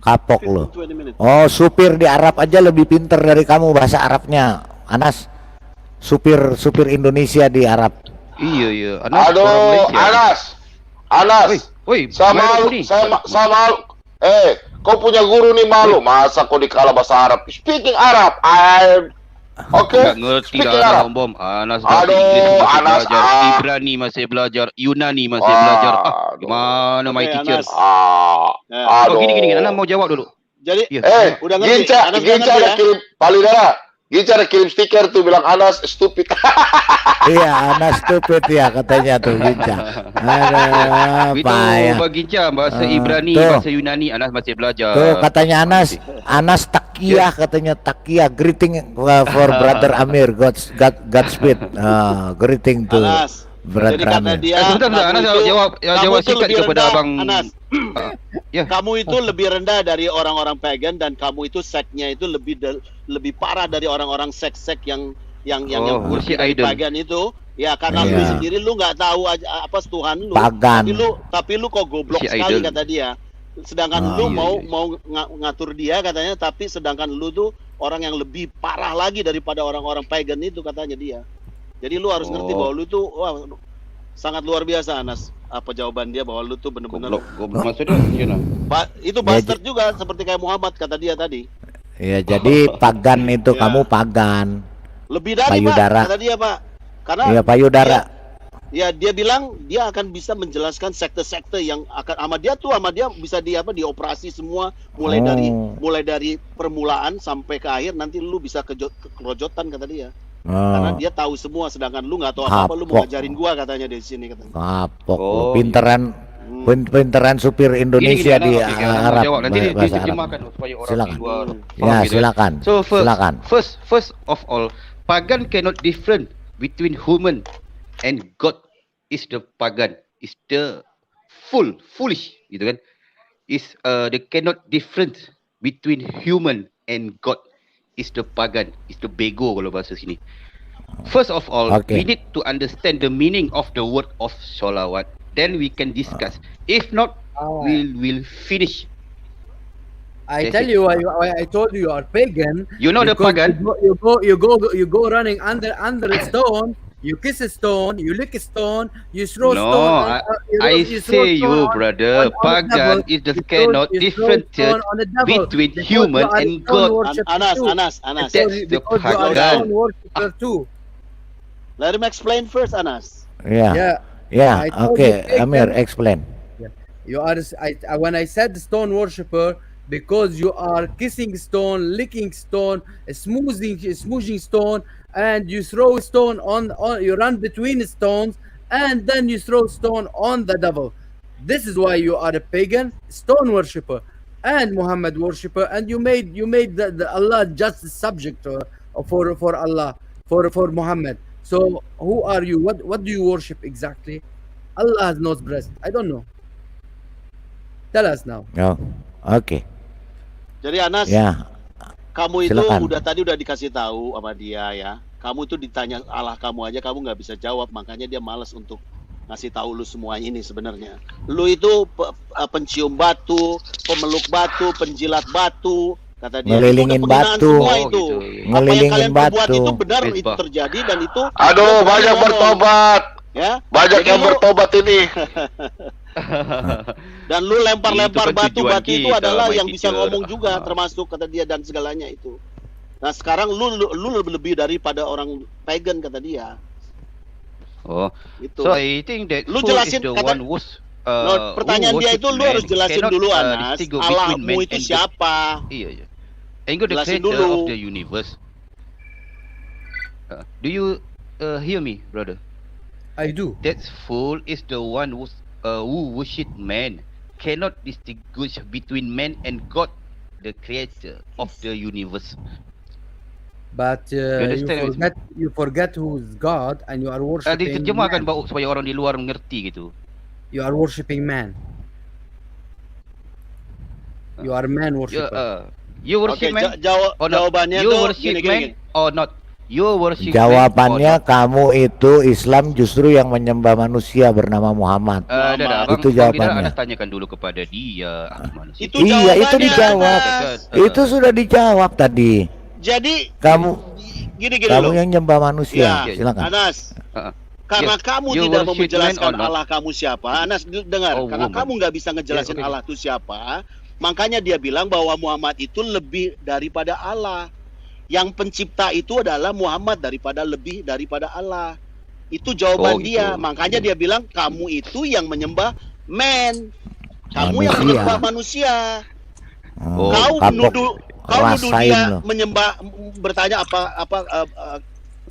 Kapok lo. 20 minutes. Oh, supir di Arab aja lebih pinter dari kamu bahasa Arabnya, Anas. Supir Indonesia di Arab. Iya. Anas orang Aduh, Malaysia. Anas. Oi, Saya Mai malu, Robbuni. saya malu. Kau punya guru nih malu. Masa kau dikalah bahasa Arab? Speaking Arab, Oke. Tak ngerti Speaking dah Arab. Bom. Anas Aduh, Inggeris masih Anas, belajar, Ibrani masih belajar, Yunani masih Aduh. belajar. Gimana my Oke, teacher? Anas. Aduh. Gini. Anas mau jawab dulu. Jadi Ya. udah ngerti. Ginca Anas udah ngerti ada ya? kirim Palidara. Ginca ada kirim stiker tuh bilang Anas stupid. Iya, Anas stupid ya katanya tuh Ginca. Aduh, Itu payah. bagi Cam bahasa Ibrani, tuh. bahasa Yunani Anas masih belajar. Tuh katanya Anas takiyah katanya takiyah greeting for brother Amir Godspeed. Greeting to Anas. brother Jadi kata Amir. dia, Sebentar, kamu Anas itu- jawab kamu itu singkat lebih kepada rendah, Abang. Anas. Ya. Kamu itu lebih rendah dari orang-orang pagan dan kamu itu seknya itu lebih parah dari orang-orang sek-sek yang worship dari idol. pagan itu. Ya karena lu Iya. sendiri lu nggak tahu aja apa Tuhan lu. Pagan. Tapi lu kok goblok Worship sekali idol. kata dia. Sedangkan Ah, lu iya, mau ngatur dia katanya, tapi sedangkan lu tuh orang yang lebih parah lagi daripada orang-orang pagan itu katanya dia. Jadi lu harus ngerti bahwa lu tuh sangat luar biasa, Anas. Apa jawaban dia bahwa lu tuh benar-benar Goblok maksudnya gimana? itu bastard juga seperti kayak Muhammad kata dia tadi. Ya jadi pagan itu Ya. kamu pagan. Lebih dari Payudara. Pak kata dia Pak. Karena Iya payudara. Ya, dia bilang dia akan bisa menjelaskan sekte-sekte yang akan sama dia bisa dioperasi semua mulai dari permulaan sampai ke akhir, nanti lu bisa kerojotan kata dia. Karena dia tahu semua, sedangkan lu nggak tahu apa-apa, lu mau ngajarin gua katanya di sini katanya. Kapok, Oh, pinteran supir Indonesia di Arab. Arab, Jawab. Nanti bahasa Arab. diterjemahkan supaya orang Silakan. di luar Ya, faham gitu. silakan. So Silakan. first of all, pagan cannot different between human and God. Is the pagan, is the foolish gitu kan. Is they cannot different between human and God. Is the pagan, is the bego kalau bahasa sini. First of all, Okay. we need to understand the meaning of the word of sholawat. Then we can discuss. If not, we'll finish. I That's tell it. you why I told you are pagan. You know the because pagan? You go running under a stone. You kiss a stone. You lick a stone. You throw No, stone. I say you, brother, pagan is the cannot differentiate between human and God. Anas. That's the Because you are a pagan. stone worshipper too. Let him explain first, Anas. Ya, I told oke, you, Amir, explain. You are. When I said stone worshipper, because you are kissing stone, licking stone, smooshing stone, and you throw stone on. You run between stones, and then you throw stone on the devil. This is why you are a pagan, stone worshipper, and Muhammad worshipper, and you made the Allah just subject for Allah, for Muhammad. So who are you? What do you worship exactly? Allah has no breast. I don't know. Tell us now. Oh, oke. Jadi Anas, Ya, kamu itu silakan. udah dikasih tahu sama dia ya. Kamu itu ditanya Allah kamu aja kamu nggak bisa jawab, makanya dia malas untuk ngasih tahu lu semua ini sebenarnya. Lu itu pencium batu, pemeluk batu, penjilat batu, kata dia. Ngelilingin Itu udah penghinaan batu. semua itu. Oh, gitu, Apa iya. yang Ngelilingin kalian perbuat batu. itu benar, itu Misbah. terjadi dan itu. Aduh, lu banyak ngomong, bertobat. Ya. Banyak Jadi yang lu- bertobat ini. Dan lu lempar-lempar Itu kan tujuan batu itu kita, adalah my yang bisa teacher. ngomong juga, termasuk kata dia dan segalanya itu. Nah sekarang lu lebih daripada orang pagan kata dia. Oh, Itu. so I think that Lu fool jelasin, is the kata- one who's Pertanyaan dia itu lu harus jelasin dulu Anas. Allahmu itu siapa? Iya, iya. Engkau the Jelasin creator dulu. of the universe. Do you hear me, brother? I do. That fool is the one who worship man, cannot distinguish between man and God, the creator of the universe. But understand what you forget who is God and you are worshiping Diterjemahkan man. supaya orang di luar mengerti gitu. You are worshiping man. You are man worshipper. You worship Oke, man or not? jawabannya You tuh worship gini. man or not? You worship Jawabannya man or not? kamu itu Islam justru yang menyembah manusia bernama Muhammad. Dah, abang, Itu kalau tidak, jawabannya. Anda tanyakan dulu kepada dia. ahli manusia. Itu Iya, itu jawabannya, dijawab. Anas. Itu sudah dijawab tadi. Jadi Kamu gini kamu loh. yang nyembah manusia. Ya, Silakan. Anas. Ah, ah. Karena Yes. kamu You tidak mau worship man menjelaskan or not? Allah kamu siapa, Anas dengar. Oh, Karena woman. kamu nggak bisa ngejelasin Yes, okay. Allah itu siapa, makanya dia bilang bahwa Muhammad itu lebih daripada Allah. Yang pencipta itu adalah Muhammad lebih daripada Allah. Itu jawaban Oh, gitu. dia. Makanya dia bilang kamu itu yang menyembah man. Kamu yang Manusia. menyembah manusia. Oh, Kau kapok. menuduh Rasain dia lo. menyembah, bertanya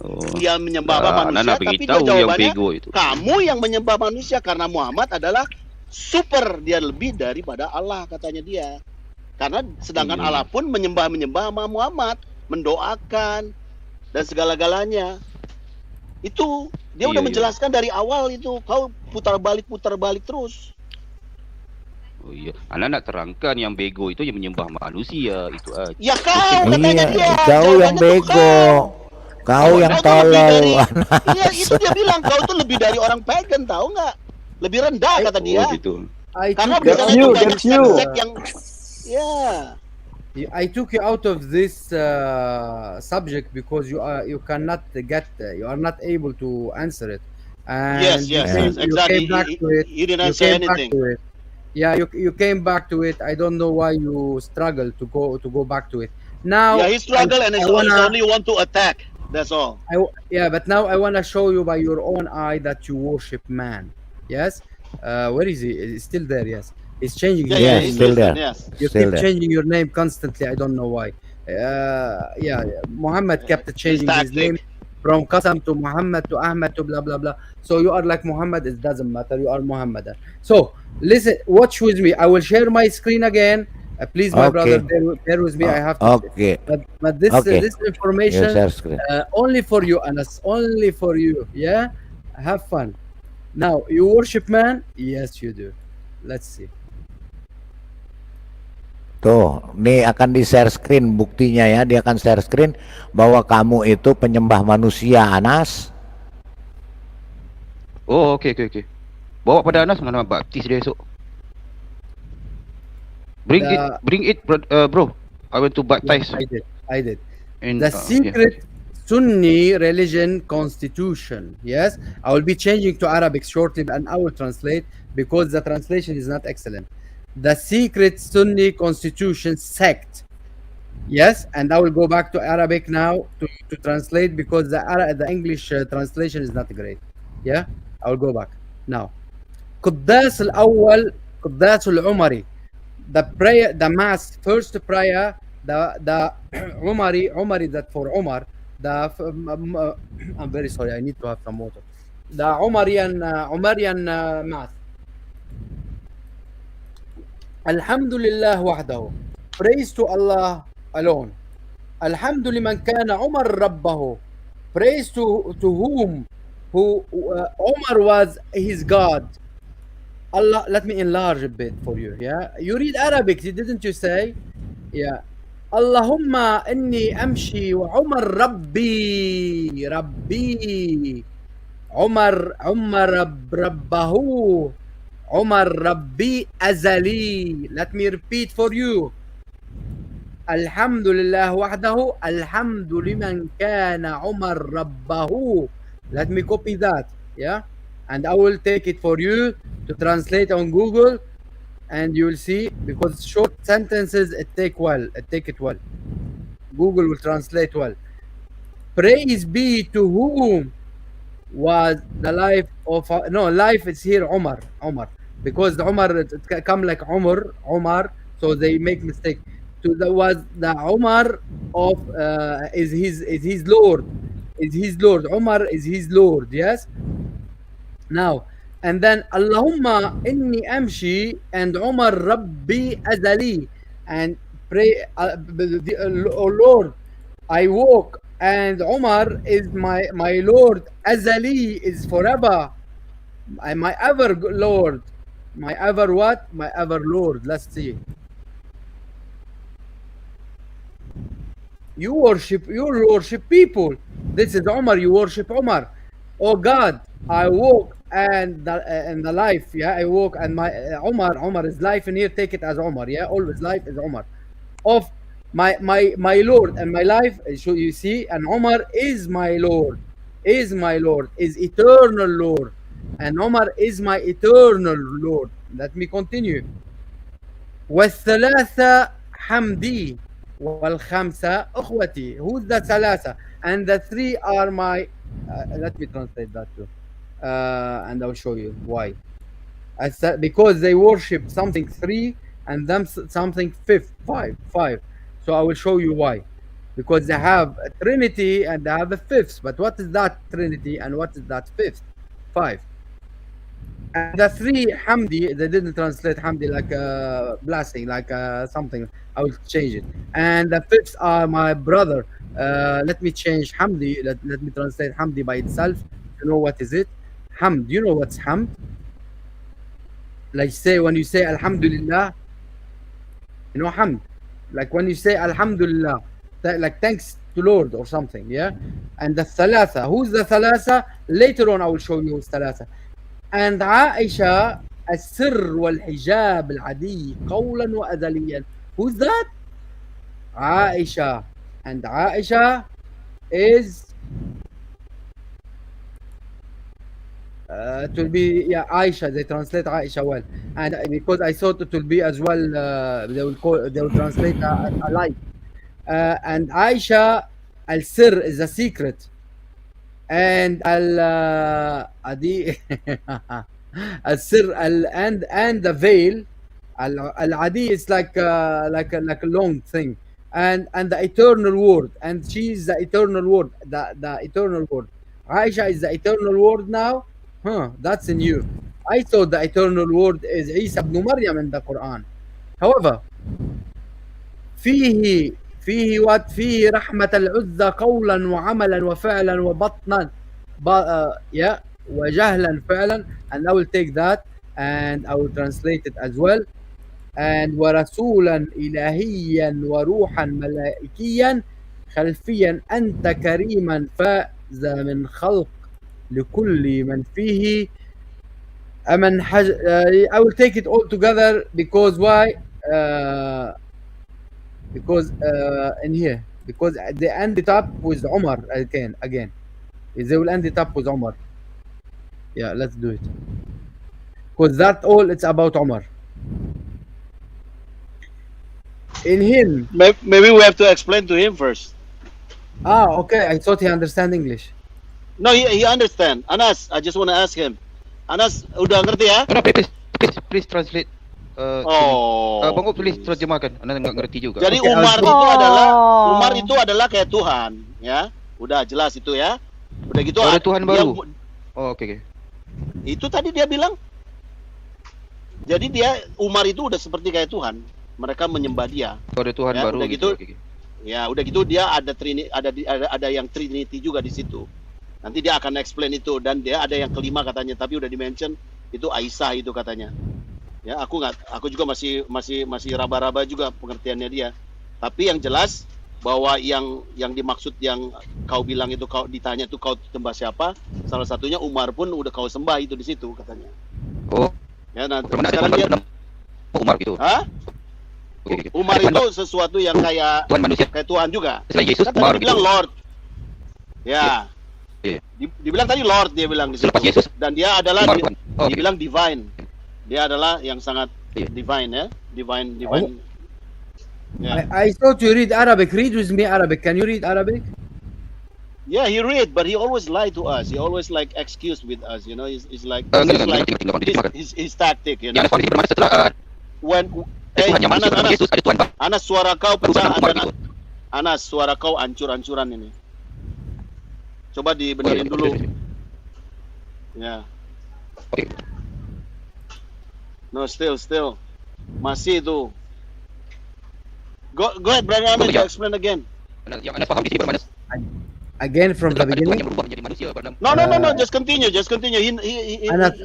Oh. dia menyembah apa manusia, Nana tapi dia beritahu yang jawabannya bego itu. kamu yang menyembah manusia karena Muhammad adalah super, dia lebih daripada Allah katanya dia. Karena sedangkan Iya. Allah pun menyembah sama Muhammad, mendoakan dan segala-galanya. Itu dia Iya, udah iya. menjelaskan dari awal itu. Kau putar balik terus. Oh iya, Anda nak terangkan yang bego itu yang menyembah manusia itu aja. Ya kau katanya dia. Iya, kau yang Jawabannya tuh bego. Kau yang Kau tuh lebih tolol. dari- Anas. Iya, itu dia bilang kau tuh lebih dari orang pagan, tahu nggak? Lebih rendah kata dia. Oh gitu. I Karena took di you sana out- itu banyak sek-sek yang ya. I took you out of this subject because you cannot get you are not able to answer it. And Yes, you exactly. came back to it. You didn't You say came back anything. to it. Yeah, you came back to it. I don't know why you struggle to go back to it. Now Yeah, he struggled and I he wanna- only want to attack. That's all. Yeah, but now I want to show you by your own eye that you worship man. Yes. Where is he? He's still there. Yes. He's changing his Yeah, name. still there. Yes. You Still keep there. changing your name constantly. I don't know why. Yeah, Muhammad kept changing his tactic. name from Qasam to Muhammad to Ahmad to blah blah blah. So you are like Muhammad. It doesn't matter. You are Muhammadan. So listen, watch with me. I will share my screen again. Please, my brother, Okay. bear with me. I have to. Okay. But this Okay. this Your information share screen. only for you, Anas. Only for you. Yeah. Have fun. Now you worship man. Yes, you do. Let's see. Tuh, nih akan di-share screen buktinya ya. Dia akan share screen bahwa kamu itu penyembah manusia, Anas. Oh, okey. Bawa pada Anas nak baptis dia esok. Bring it, bro. I want to baptize. I did. in The yeah. secret Sunni religion constitution. Yes, I will be changing to Arabic shortly, and I will translate because the translation is not excellent. The secret Sunni constitution sect. Yes, and I will go back to Arabic now to translate because the English translation is not great. Yeah, I will go back now. قداس الأول قداس العمري. The prayer, the mass, first prayer, the Umari that for Umar, I'm very sorry, I need to have some water. The Umarian mass. Alhamdulillah wahdahu. Praise to Allah alone. Alhamdulillah kana Umar rabbahu. Praise to whom Umar was his God. Allah, let me enlarge a bit for you. Yeah, you read Arabic, didn't you say? Yeah. Allahumma inni amshi wa Umar rabbi. Umar rabbahu. Umar rabbi azali. Let me repeat for you. Alhamdulillah wahdahu. Alhamdulillah kana Umar rabbahu. Let me copy that. Yeah. And I will take it for you to translate on Google, and you will see, because short sentences it take it well. Google will translate well. Praise be to whom was the life of life is here Umar, because the Umar it come like Umar, so they make mistake. To the was the Umar of is his Lord, Umar is his Lord. Yes. Now, and then Allahumma inni amshi and Umar Rabbi azali, and pray, oh Lord, I walk, and Umar is my Lord, azali is forever, my ever Lord, my ever what? My ever Lord. Let's see. You worship people. This is Umar. You worship Umar. Oh God, I walk and the life. Yeah, I walk and my Umar is life in here. Take it as Umar. Yeah, always life is Umar. Of my Lord and my life. So you see, and Umar is my Lord, is eternal Lord, and Umar is my eternal Lord. Let me continue. والثلاثة حمدي والخمسة أخوتي. Who's the ثلاثة? And the three are my. Let me translate that too, and I'll show you why. Because they worship something three and them something five. So I will show you why. Because they have a trinity and they have a fifth. But what is that trinity and what is that fifth? Five. And the three Hamdi, they didn't translate Hamdi like a blessing, like something. I will change it. And the fifth are my brother. Let me change Hamdi. Let me translate Hamdi by itself. You know what is it? Hamd. You know what's Hamd? Like say when you say Alhamdulillah, you know Hamd. Like when you say Alhamdulillah, like thanks to Lord or something. Yeah. And the Thalatha. Who's the Thalatha? Later on I will show you who's Thalatha. And Aisha السر والحجاب العادي قولا وأزليا. Who's that? Aisha. And Aisha is it will be Aisha. They translate Aisha well, and because I thought it will be as well, they will translate alike. And Aisha al-sir is a secret, and al-adi al-sir and the veil, al-adi is like like a long thing, and the eternal word, and she is the eternal word, the eternal word. Aisha is the eternal word now. That's in you. I thought the eternal word is Isa ibn Maryam in the Quran. However, فيه what فيه رحمة العزى قولا وعملا وفعلا وبطنا yeah, وجهلا فعلا, and I will take that and I will translate it as well. And ورسولا إلهيا وروحا ملائكيا خلفيا أنت كريما فاز من خلق لكل من فيه أمن I will take it all together because why? Because in here, because they end it up with Umar again. They will end it up with Umar. Yeah, let's do it. Because that all it's about Umar. In him. Maybe we have to explain to him first. Okay. I thought he understand English. No, he understand. Anas, I just want to ask him. Anas, udah ngerti ya? No, please translate. Bang Op, please terjemahkan. Anda nggak ngerti juga. Jadi Okay, Umar itu adalah kayak Tuhan, ya. Udah jelas itu ya. Udah gitu. Ada Tuhan baru. Oke. Itu tadi dia bilang. Jadi Umar itu udah seperti kayak Tuhan. Mereka menyembah dia. Ada Tuhan ya, baru. Udah gitu. Okay. Ya, udah gitu dia ada yang Trinity juga di situ. Nanti dia akan explain itu, dan dia ada yang kelima katanya, tapi udah di-mention itu Aisyah itu katanya. Ya, aku juga masih raba-raba juga pengertiannya dia. Tapi yang jelas bahwa yang dimaksud yang kau bilang itu, kau ditanya tuh kau sembah siapa? Salah satunya Umar pun udah kau sembah itu di situ katanya. Oh. Ya, nanti Sekarang dia Umar gitu. Hah? Okay. Umar itu sesuatu yang kayak Tuhan manusia. Kayak Tuhan juga. Selain Yesus, Kan tadi dibilang gitu. Lord. Ya. Iya. Dibilang tadi Lord, dia bilang di situ. Selepas Yesus, Dan dia adalah Umar bukan. dibilang divine. Dia adalah yang sangat Iya. divine ya. Divine. Yeah. I thought you read Arabic. Read with me Arabic. Can you read Arabic? Yeah, he read, but he always lied to us. He always like excuse with us, you know. He's like Enggak, like tinggal his tactic, you Ya, know. soal bagaimana setelah When Tuhan yang manusia dalam Yesus ada Tuhan baru. Anas, suara kau Baru pecah. bukan Umar gitu. Anas, suara kau ancur-ancuran ini. Coba dibenerin Oh, iya, dulu. oke. Ya. Oke. No, still. Masih itu. Go ahead, Brother Ahmed, ya. explain again. Yang Anda paham di sini bagaimana Again from the setelah ada Tuhan beginning. yang berubah menjadi manusia pada No, just continue.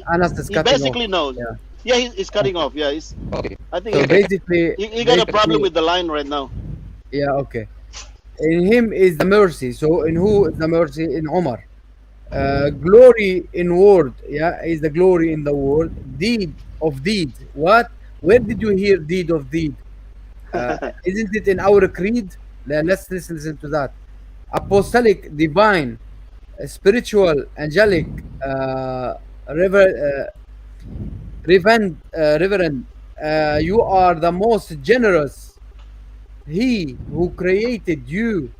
Anas is He cutting basically off. knows. Yeah, he's cutting off. Yeah, Oke. I think So basically, he got a problem with the line right now. Yeah, okay. In him is the mercy. So in who is the mercy? In Umar. Glory in word. Yeah, is the glory in the word. Deed of deed. What? Where did you hear deed of deed? Isn't it in our creed? Let's listen to that. Apostolic, divine, spiritual, angelic, reverend. You are the most generous. He who created you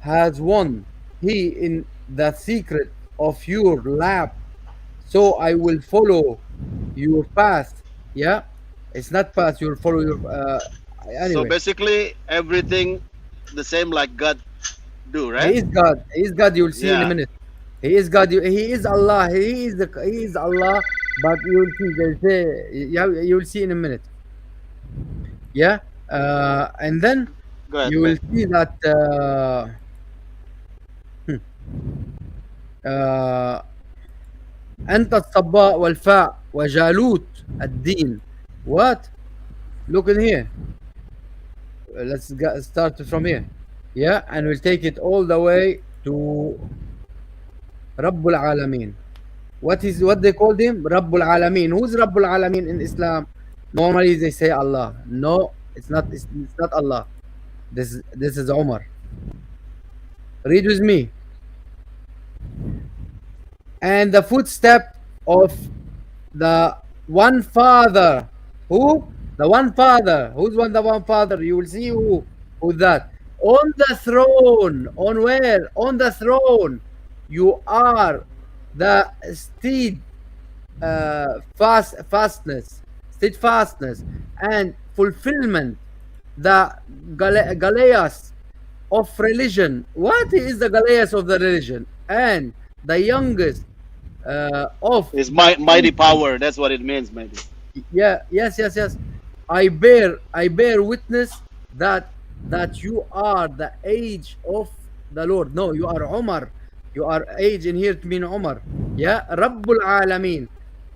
has won. He in the secret of your lap. So I will follow your path. Yeah, it's not path. You'll follow your. Anyway, So basically, everything the same like God do, he right? is God. He is God. You'll see in a Yeah. minute. He is God. He is Allah. He is Allah. But you'll see. You'll see in a minute. Yeah, and then Go ahead, you will man. see that أنت الصباء والفاء وجالوت الدين. What? Look in here. Let's start from here. Yeah, and we'll take it all the way to Rabbul Alameen. What they called him? Rabbul Alameen. Who's Rabbul Alameen in Islam? Normally they say Allah. No, it's not. It's not Allah. This is Umar. Read with me. And the footstep of the one Father. Who? The one Father. The one Father? You will see who's that. On the throne. On where? On the throne. You are the steadfastness and fulfillment, the Galias of religion. What is the Galias of the religion? And the youngest of His mighty power. That's what it means, maybe. yes. I bear witness that you are the age of the Lord. No, you are Umar. You are age in here to mean Umar. Yeah, Rabbul Alameen.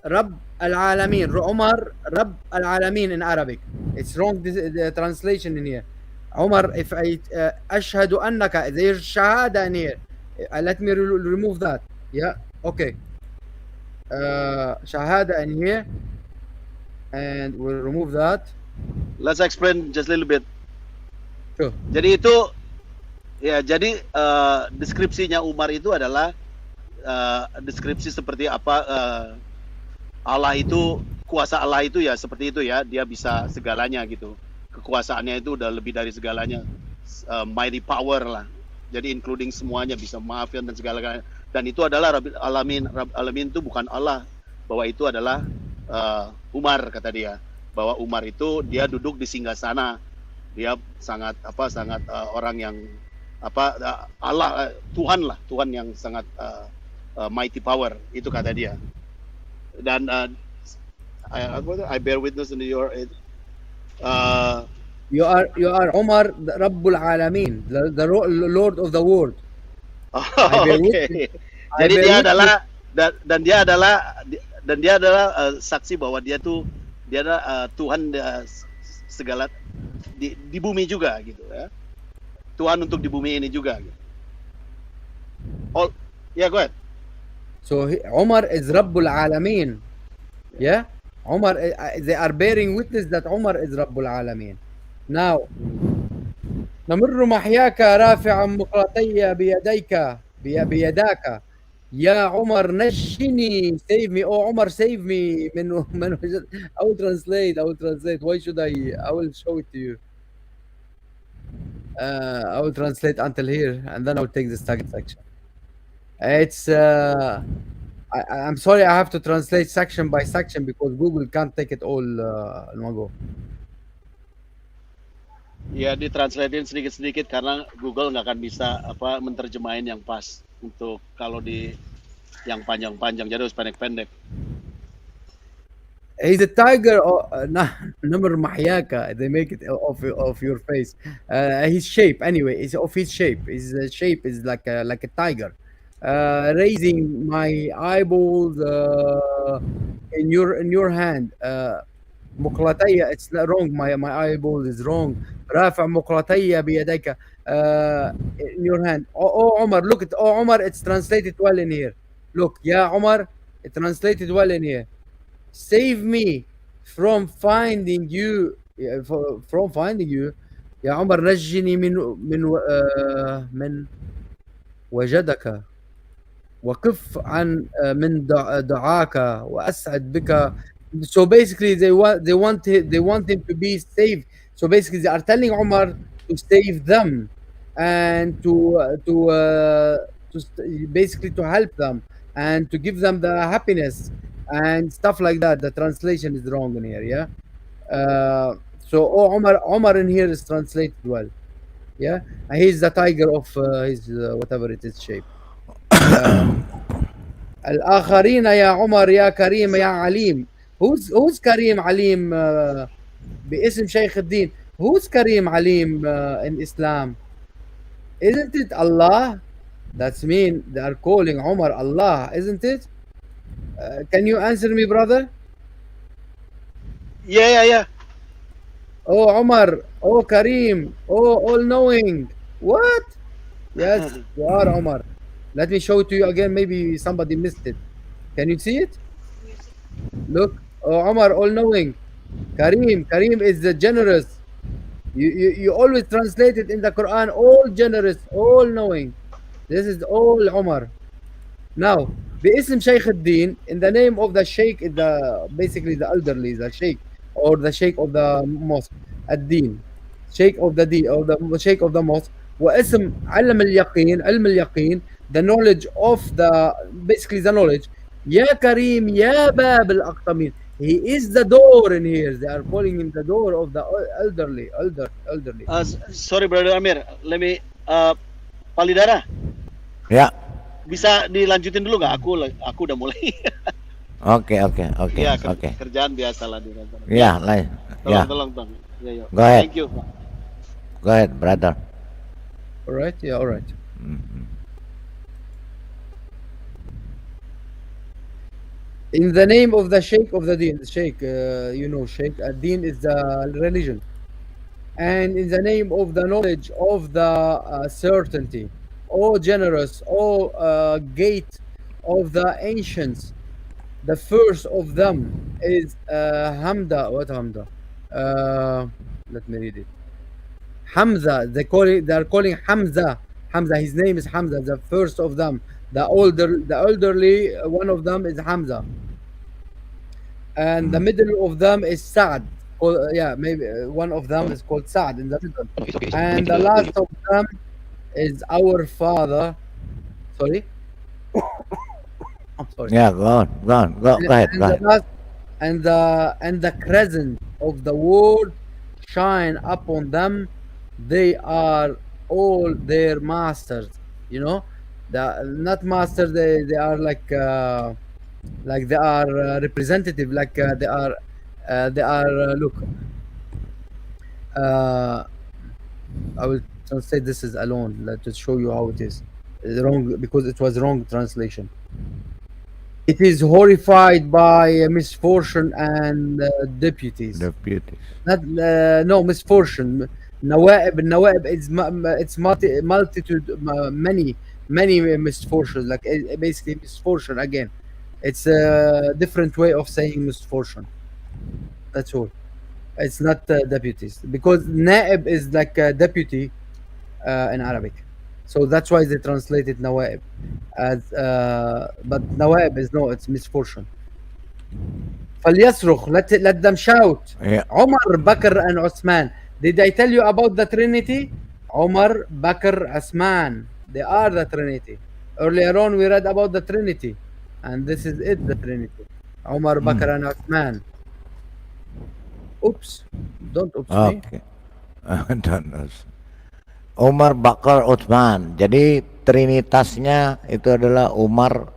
Rabb al-Alamin. Umar, Rabb al-Alamin in Arabic. It's wrong the translation in here. Umar, if I ashhadu annaka, there's shahada in here. Let me remove that. Yeah, okay. Shahada in here. And we'll remove that. Let's explain just a little bit. Sure. Jadi itu, ya, jadi deskripsinya Umar itu adalah deskripsi seperti apa Allah itu, kuasa Allah itu ya seperti itu ya, dia bisa segalanya gitu. Kekuasaannya itu udah lebih dari segalanya, mighty power lah. Jadi including semuanya, bisa maafkan dan segala-galanya. Dan itu adalah Rabb Alamin itu bukan Allah, bahwa itu adalah Umar, kata dia. Bahwa Umar itu dia duduk di singgasana. Dia sangat orang yang Allah, Tuhan lah, Tuhan yang sangat mighty power, itu kata dia. Dan I bear witness in your you are Umar, the Rabbul Alamin, the Lord of the world. Oke. Jadi dia adalah dan dia adalah saksi bahwa dia adalah Tuhan segala di bumi juga gitu ya. Tuhan untuk di bumi ini juga gitu. Oh, yeah, go ahead. So Umar is Rabbul Alamin. Yeah? Umar, they are bearing witness that Umar is Rabbul Alamin. Now, نمر محياك رافعا مقلتي بيداك يا عمر نجني, save me. Oh Umar, save me. I will translate. Why should I will show it to you. I will translate until here and then I will take the second section. It's I'm sorry, I have to translate section by section because Google can't take it all in one go. Ya, ditranslatein sedikit-sedikit karena Google nggak akan bisa menterjemahin yang pas untuk kalau di yang panjang-panjang, jadi harus pendek-pendek. He's a tiger. Number Mahyaka. They make it of your face. His shape, anyway, is of his shape. His shape is like a tiger. Raising my eyeballs in your hand. Muqlatayya, it's not wrong. My eyeball is wrong. Rafa muqlatayya biyadayka, in your hand. Oh Omar, look at Omar. It's translated well in here. Look, yeah, Omar, it translated well in here. Save me from finding you. From finding you. يا عمر نجني من وجدك وكف عن من دعاك وأسعد بك. So basically they want him to be saved. So basically they are telling Umar to save them and to basically to help them and to give them the happiness and stuff like that. The translation is wrong in here, yeah. So Umar in here is translated well, yeah. And he's the tiger of his whatever it is shape. الآخرين يا عمر يا كريم يا عليم. Who's Kareem Alim باسم شيخ الدين? Who's Kareem Alim in Islam? Isn't it Allah? That's mean they are calling Umar Allah, isn't it? Can you answer me, brother? Yeah. Oh Umar, oh Kareem, oh all-knowing. What? Yes, you are Umar. Let me show it to you again. Maybe somebody missed it. Can you see it? Look. Oh Umar, all-knowing. Kareem is the generous. You always translate it in the Quran, all generous, all-knowing. This is all Umar. Now, باسم شيخ الدين, in the name of the sheikh, basically the elderly, the sheikh, or the sheikh of the mosque, ad-din, sheikh of the deen, or the sheikh of the mosque. واسم علم اليقين the knowledge of the basically the knowledge. يا كريم يا باب الأقطمين. He is the door in here. They are calling him the door of the elderly. Sorry, Brother Amir. Let me, Palidara, Ya, bisa dilanjutin dulu nggak? Aku udah mulai. oke, Ya, oke. kerjaan biasa lah di kantor. Ya, lain. Ya, Tolong. Ya. Go ahead. Thank you. go ahead, brother. All right, yeah, all right. Mhm. In the name of the Sheikh of the Deen, Sheikh, Sheikh, Deen is the religion. And in the name of the knowledge of the certainty, O generous, O gate of the ancients, the first of them is Hamda. What Hamda? Let me read it. Hamza. They are calling Hamza. Hamza. His name is Hamza. The first of them, the elderly one of them is Hamza, and the middle of them is Saad. Maybe one of them is called Saad in the middle, and the last of them is our father. Sorry. I'm sorry. Yeah, go on. Go ahead. And the crescent of the world shine upon them. They are all their masters. Not masters. They are like they are representative. Like they are look. I will translate this as alone to show you how it is. Wrong because it was wrong translation. It is horrified by misfortune and deputies. Not no misfortune. Nawaib is it's multitude, many misfortunes. Like basically misfortune again. It's a different way of saying misfortune. That's all. It's not deputies because naib is like a deputy in Arabic. So that's why they translated Nawaib as but Nawaib is no, it's misfortune. فليصرخ, let them shout. Yeah. Umar, Bakr and Osman. Did I tell you about the Trinity? Umar, Bakr, Osman. They are the Trinity. Earlier on we read about the Trinity, and this is it, the Trinity. Umar, Bakr and Osman. Oops. Don't oops me. Oke. Umar, Bakar, Utsman. Jadi trinitasnya itu adalah Umar,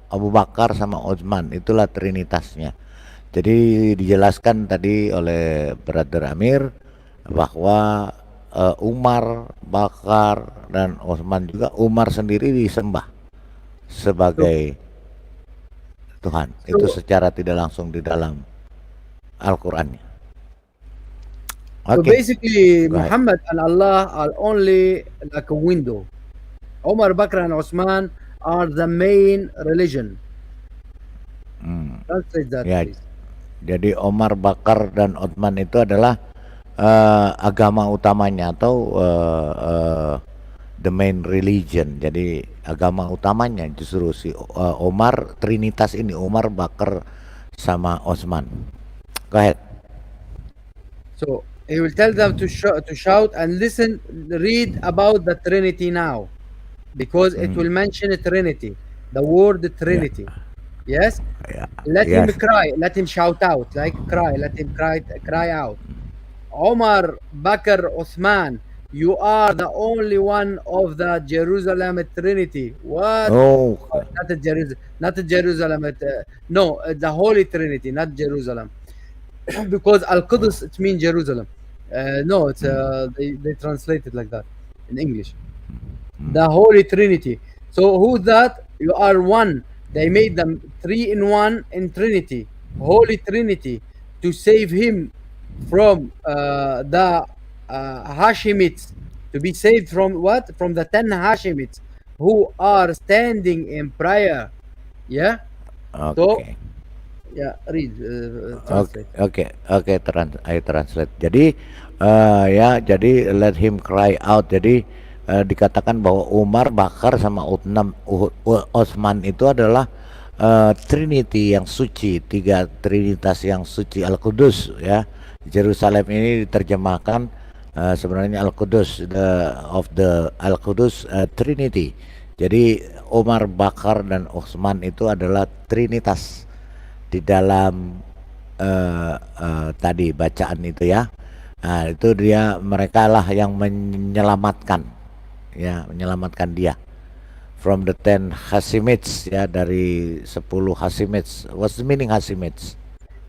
Abu Bakar sama Utsman. Itulah trinitasnya. Jadi dijelaskan tadi oleh Brother Amir bahwa Umar, Bakar dan Utsman juga, Umar sendiri disembah sebagai Tuhan. Itu secara tidak langsung di dalam Al-Qur'annya. So basically, Muhammad and Allah are only like a window. Umar, Bakr, and Osman are the main religion. Translate that, Ya, please. jadi Umar, Bakar dan Utsman itu adalah agama utamanya atau the main religion. Jadi agama utamanya justru si Umar, Trinitas ini, Umar, Bakar sama Utsman. Go ahead. So he will tell them to shout and listen, read about the Trinity now, because it will mention a Trinity, the word Trinity. Yes? Yeah. Let him cry, let him shout out, like cry, let him cry out. Omar, Bakr, Uthman, you are the only one of the Jerusalem Trinity. What? Oh, Not the Jerusalem, no, the Holy Trinity, not Jerusalem. Because Al-Qudus, it means Jerusalem. No, it's they translate it like that in English. The Holy Trinity. So who's that? You are one. They made them 3 in 1 in Trinity, Holy Trinity, to save him from the Hashemites, to be saved from what? From the 10 Hashemites who are standing in prayer. Yeah. Okay. Yeah, read. Translate. Okay. I translate. Jadi jadi let him cry out. Jadi dikatakan bahwa Umar, Bakar sama Utsman itu adalah Trinity yang suci, 3 Trinitas yang suci, Al-Qudus ya. Jerusalem ini diterjemahkan sebenarnya Al-Qudus, the Al-Qudus Trinity. Jadi Umar, Bakar dan Utsman itu adalah trinitas di dalam tadi bacaan itu ya. Nah, itu mereka lah yang menyelamatkan dia from the 10 Hashimites ya, dari 10 Hashimites. What's the meaning Hashimites?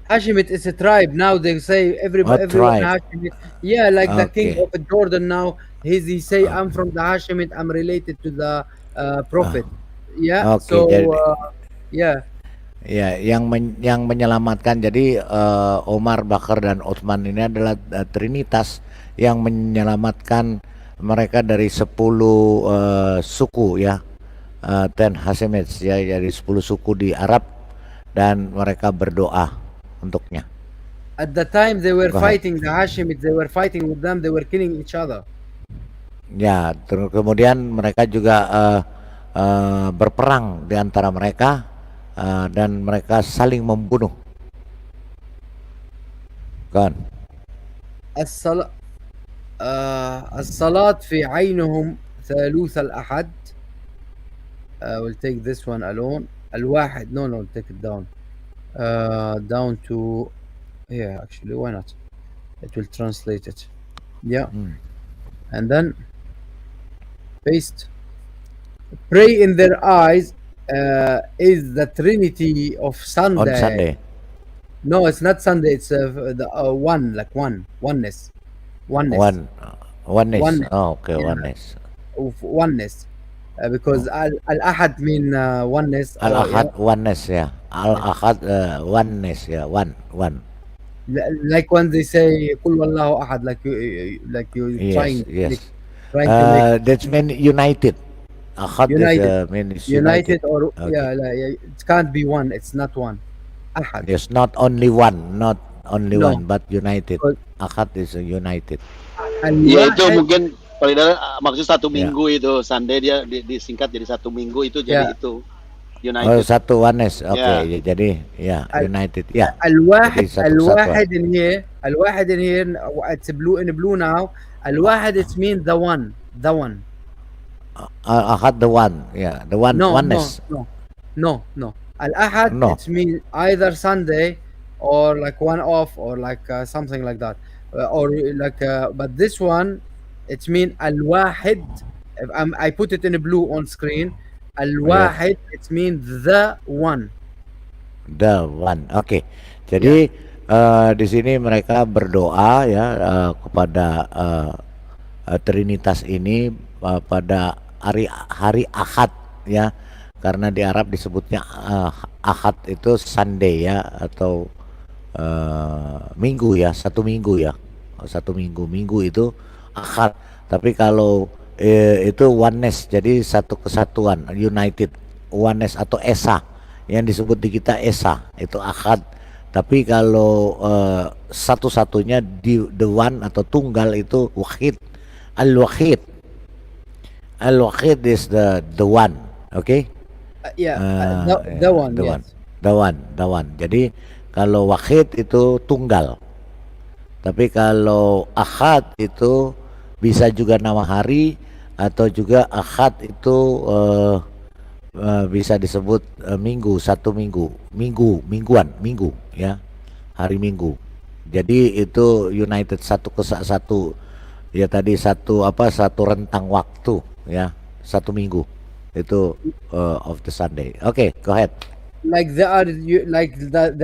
Hashemite is a tribe. Now they say everyone tribe. Hashemite. Yeah, like the king Okay. of Jordan now. He say I'm from the Hashemite. I'm related to the prophet. Yeah. Okay, So jadi- yeah. Ya, yang menyelamatkan. Jadi Umar, Bakar dan Utsman ini adalah trinitas yang menyelamatkan mereka dari 10 suku ya, 10 Hashimites ya, dari 10 suku di Arab, dan mereka berdoa untuknya. At the time they were Go ahead. fighting the Hashemite. They were fighting with them. They were killing each other. Ya, kemudian mereka juga berperang di antara mereka, dan mereka saling membunuh. Kan? الصلاة الصلاة في عينهم ثالوث الأحد. We'll take this one alone. الواحد. No, take it down. Down to actually, why not? It will translate it. Yeah. And then paste. Pray in their eyes is the Trinity of Sunday. On Sunday. No, it's not Sunday. It's the one, like oneness. Oneness. Oneness. Oh, okay, Yeah. oneness. Of oneness. Because al-ahad mean oneness. Al-Ahad oneness ya. Al-Ahad oneness ya. One. Like when they say "Qul wallahu ahad," like you trying Yes. trying to make That's mean united. Ahad United. means united or Okay. it can't be one. It's not one. Ahad. Yes, not only one, No. but united. Because- Ahad is united. Ya itu Al-wahid- mungkin paling tidak maksud satu Ya. minggu itu Sunday dia disingkat jadi satu minggu itu jadi Ya. itu Oh, United. satu oneness. Oke, Ya. jadi ya Al- united. Ya. الواحد Jadi satu-kesatuan. الواحد in here it's blue now. الواحد it means the one. Ahad the one. Yeah, the one oneness. No. Al-ahad No. it means either Sunday or like one off or like something like that. Or like but this one it means al-wahid. I put it in blue on screen. Al-wahid it means the one. The one. Oke. Jadi di sini mereka berdoa ya kepada Trinitas ini pada hari Ahad ya. Karena di Arab disebutnya Ahad itu Sunday ya, atau minggu ya, satu minggu ya. Minggu itu Ahad. Tapi kalau itu oneness, jadi satu kesatuan, united, oneness atau Esa. Yang disebut di kita Esa itu Ahad. Tapi kalau satu-satunya the one atau tunggal itu Wahid. Al-Wahid is the one, okay? The one. Yes. The one. Jadi kalau Wahid itu tunggal. Tapi kalau Ahad itu bisa juga nama hari, atau juga Ahad itu bisa disebut minggu, satu minggu, minggu ya, hari Minggu. Jadi itu united, satu ya, tadi satu rentang waktu ya, satu minggu itu of the Sunday. Okay, go ahead. Like they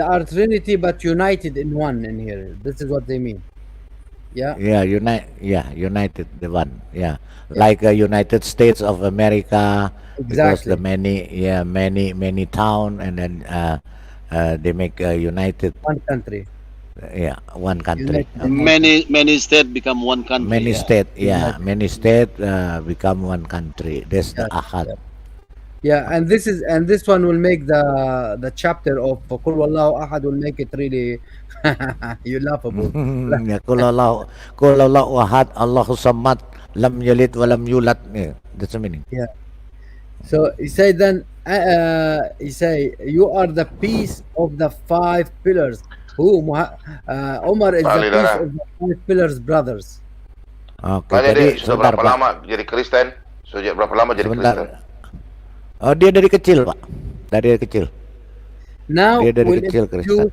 are Trinity but united in one in here. This is what they mean. Yeah. United, the one. Yeah. Like United States of America. Because Exactly. the many town, and then they make united, One country. one country. United. Many state become one country. Many ya. state, many state become one country. That's the Ahad. Yeah, and this one will make the chapter of Qul Wallahu Ahad will make it really you laughable. Ya, Qul Ahad, Allahu Samad, lam yalid wa lam yulad. Yeah, that's the meaning. So he said then he say you are the piece of the five pillars. Umar is the piece of the five pillars brothers. Oke, Tanya jadi dia sudah sebentar berapa Pak. lama jadi Kristen? Sejak berapa lama jadi Sebentar. Kristen? Oh, dia dari kecil, Pak. Dari kecil. Now Dia dari kecil Kristen.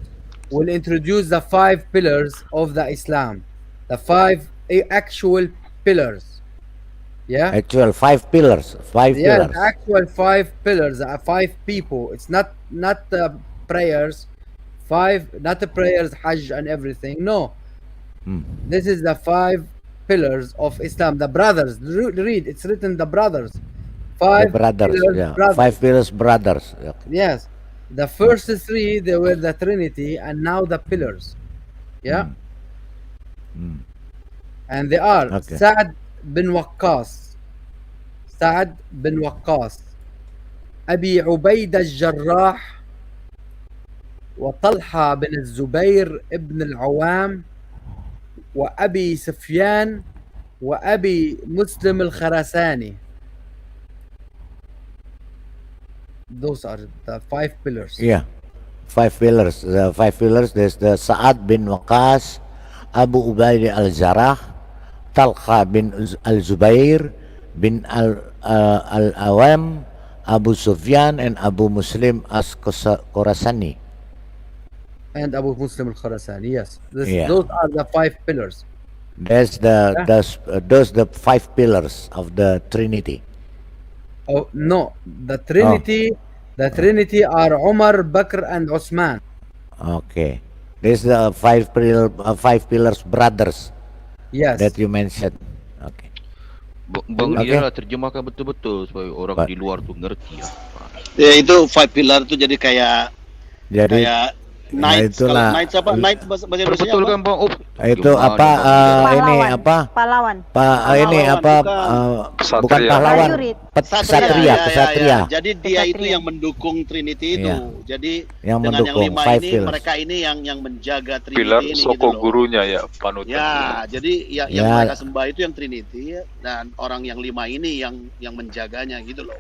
we'll introduce the 5 pillars of the Islam, the 5 actual pillars. Yeah. Actual 5 pillars. 5 Yeah, pillars. the actual 5 pillars, 5 people. It's not prayers, 5, not the prayers, Hajj and everything. No, Hmm. this is the 5 pillars of Islam. The brothers, read. It's written the brothers. The 5 brothers, pillars, yeah. brothers. 5 pillars brothers. Okay. Yes, the first 3 they were the Trinity, and now the pillars. Yeah, Hmm. and they are Okay. Sa'd bin Waqqas, Sa'd bin Waqqas, أبي عبيدة الجراح، وطلحة بن الزبير ابن العوام، وأبي سفيان، وأبي مسلم الخراساني. Those are the 5 pillars. Yeah. 5 pillars. The 5 pillars, there's the Sa'ad bin Waqqas, Abu Ubaidah al-Jarrah, Talha bin al-Zubair bin al-Awam, Abu Sufyan, and Abu Muslim as-Khurasani. And Abu Muslim al-Khurasani. Yes, Yeah. those are the 5 pillars. That's those the 5 pillars of the Trinity. Oh no, the Trinity are Umar, Bakr, and Osman. Okay. There's the 5 pillars brothers Yes. that you mentioned. Okay. Bang Okay. Ria lah terjemahkan betul-betul supaya orang Pak. di luar tu ngerti lah. Ya itu 5 pilar tuh jadi kayak Jadi knights. itulah. Kalau knights apa? Knight bahasa Indonesia Betul apa? kan Bang? Oh, itu gimana apa Bang? ini Pahlawan. apa Pahlawan. ini Pahlawan, apa bukan. bukan pahlawan, Prajurit. kesatria. Ya. Jadi dia itu Kesatria. yang mendukung Trinity itu. Iya. Jadi Yang dengan mendukung, yang 5 5 ini pillars. mereka ini yang menjaga Trinity Pilar ini soko gitu loh. gurunya ya, panutan. Ya, jadi yang Ya. mereka sembah itu yang Trinity dan orang yang 5 ini yang menjaganya gitu loh.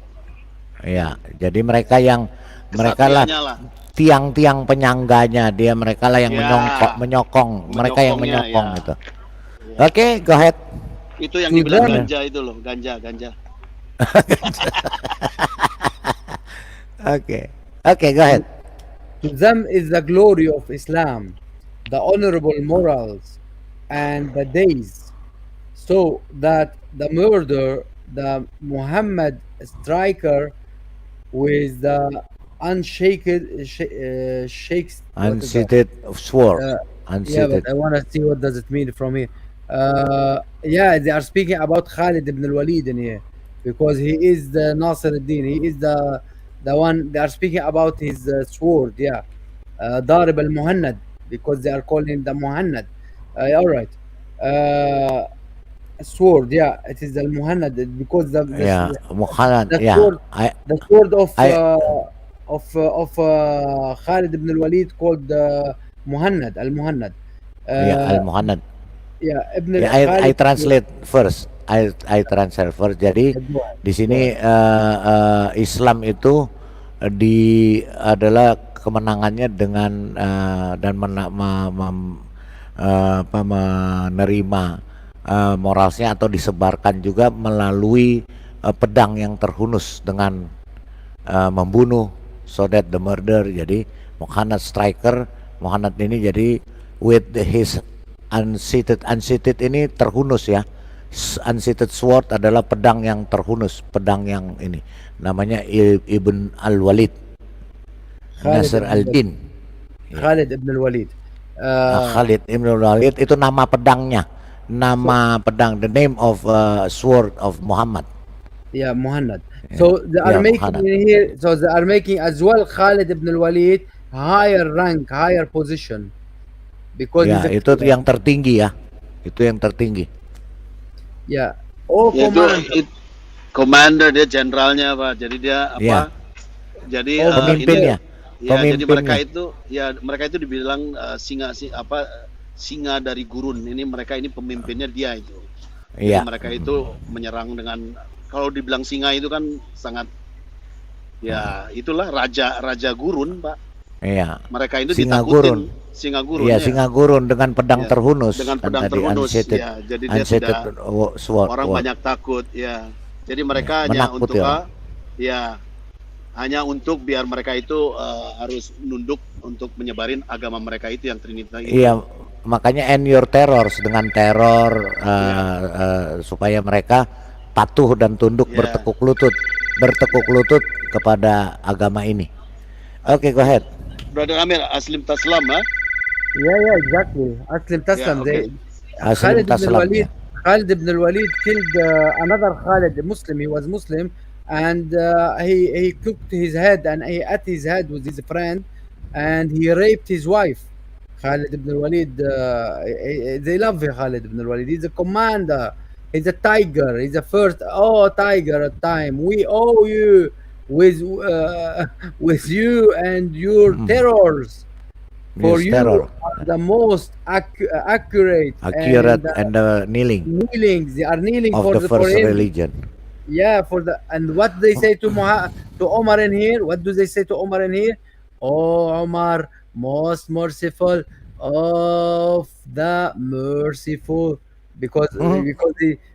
Ya, jadi mereka lah Kesatrianya lah. tiang-tiang penyangganya, mereka lah yang Ya. menyokong, mereka yang menyokong ya. itu. Oke, go ahead. Itu yang Sudah. dibilang ganja itu loh, ganja. Oke, go ahead. To them is the glory of Islam, the honorable morals, and the days, so that the murder, the Muhammad striker, with the shakes. Unseated sword. Yeah, Unseated. but I want to see what does it mean from here. Yeah, they are speaking about Khalid ibn al-Walid in here because he is the Nasir al-Din. He is the one they are speaking about his sword. Yeah, Darib al-Muhannad because they are calling the Muhannad. All right. Sword. Yeah, it is the Muhannad because Yeah, Muhammad. the Yeah, sword- the sword I- of Khalid ibn al-Walid called Muhannad al-Muhannad. yeah, Al-Muhannad. Yeah, Ibn Yeah, I translate first. I translate first. Jadi di sini Islam itu adalah kemenangannya dengan dan menerima moralnya atau disebarkan juga melalui pedang yang terhunus dengan membunuh, so that the murder. Jadi Muhammad striker, Muhammad ini jadi with his unseated ini terhunus ya. Unseated sword adalah pedang yang terhunus, pedang yang ini namanya Ibn al-Walid, Nasir al-Din. Khalid ibn al-Walid. Khalid Ibn al-Walid itu nama pedangnya, nama pedang, the name of sword of Muhammad. Yeah, Muhannad. So they are Yeah, making Muhannad. in here. So they are making as well Khalid ibn al-Walid higher rank, higher position, because Ya, he's a- itu yang tertinggi ya. Itu yang tertinggi. yeah. Oh, Ya, command. commander dia jenderalnya Pak. Jadi dia apa? Ya. Jadi Pemimpinnya. Ya, jadi Pemimpinnya. mereka itu dibilang singa dari gurun. Ini mereka ini pemimpinnya dia itu. Jadi Iya. mereka itu menyerang dengan, kalau dibilang singa itu kan sangat, ya itulah raja gurun Pak. Iya. Mereka itu Singa ditakutin. gurun. singa gurun Iya, ya. singa gurun dengan pedang Ya, terhunus dengan kan pedang tadi, terhunus unshaded, ya. Jadi dia unshaded tidak, sword. orang word. banyak takut ya. Jadi mereka hanya Menakuti untuk orang. ya hanya untuk biar mereka itu harus nunduk untuk menyebarin agama mereka itu yang Trinity itu. Iya, makanya end your terrors, dengan teror supaya mereka patuh dan tunduk, Ya. bertekuk lutut kepada agama ini. Oke, go ahead. Brother Amir, Aslim Taslam, huh? Yeah, exactly. Aslim Taslam. okay. Aslim Khalid ibn Taslam, al-Walid. ya. Khalid ibn al-Walid killed another Khalid, a Muslim. He was Muslim, and he cooked his head and he ate his head with his friend, and he raped his wife. Khalid ibn al-Walid. They love Khalid ibn al-Walid. He's a commander. He's a tiger. He's a first. Oh, tiger at time. We owe you with you and your terrors. For Yes, you terror. are the most accurate And kneeling kneelings. They are kneeling of for the first him. religion. Yeah, for the and what they say to to Omar in here? What do they say to Omar in here? Oh, Omar, most merciful of the merciful, because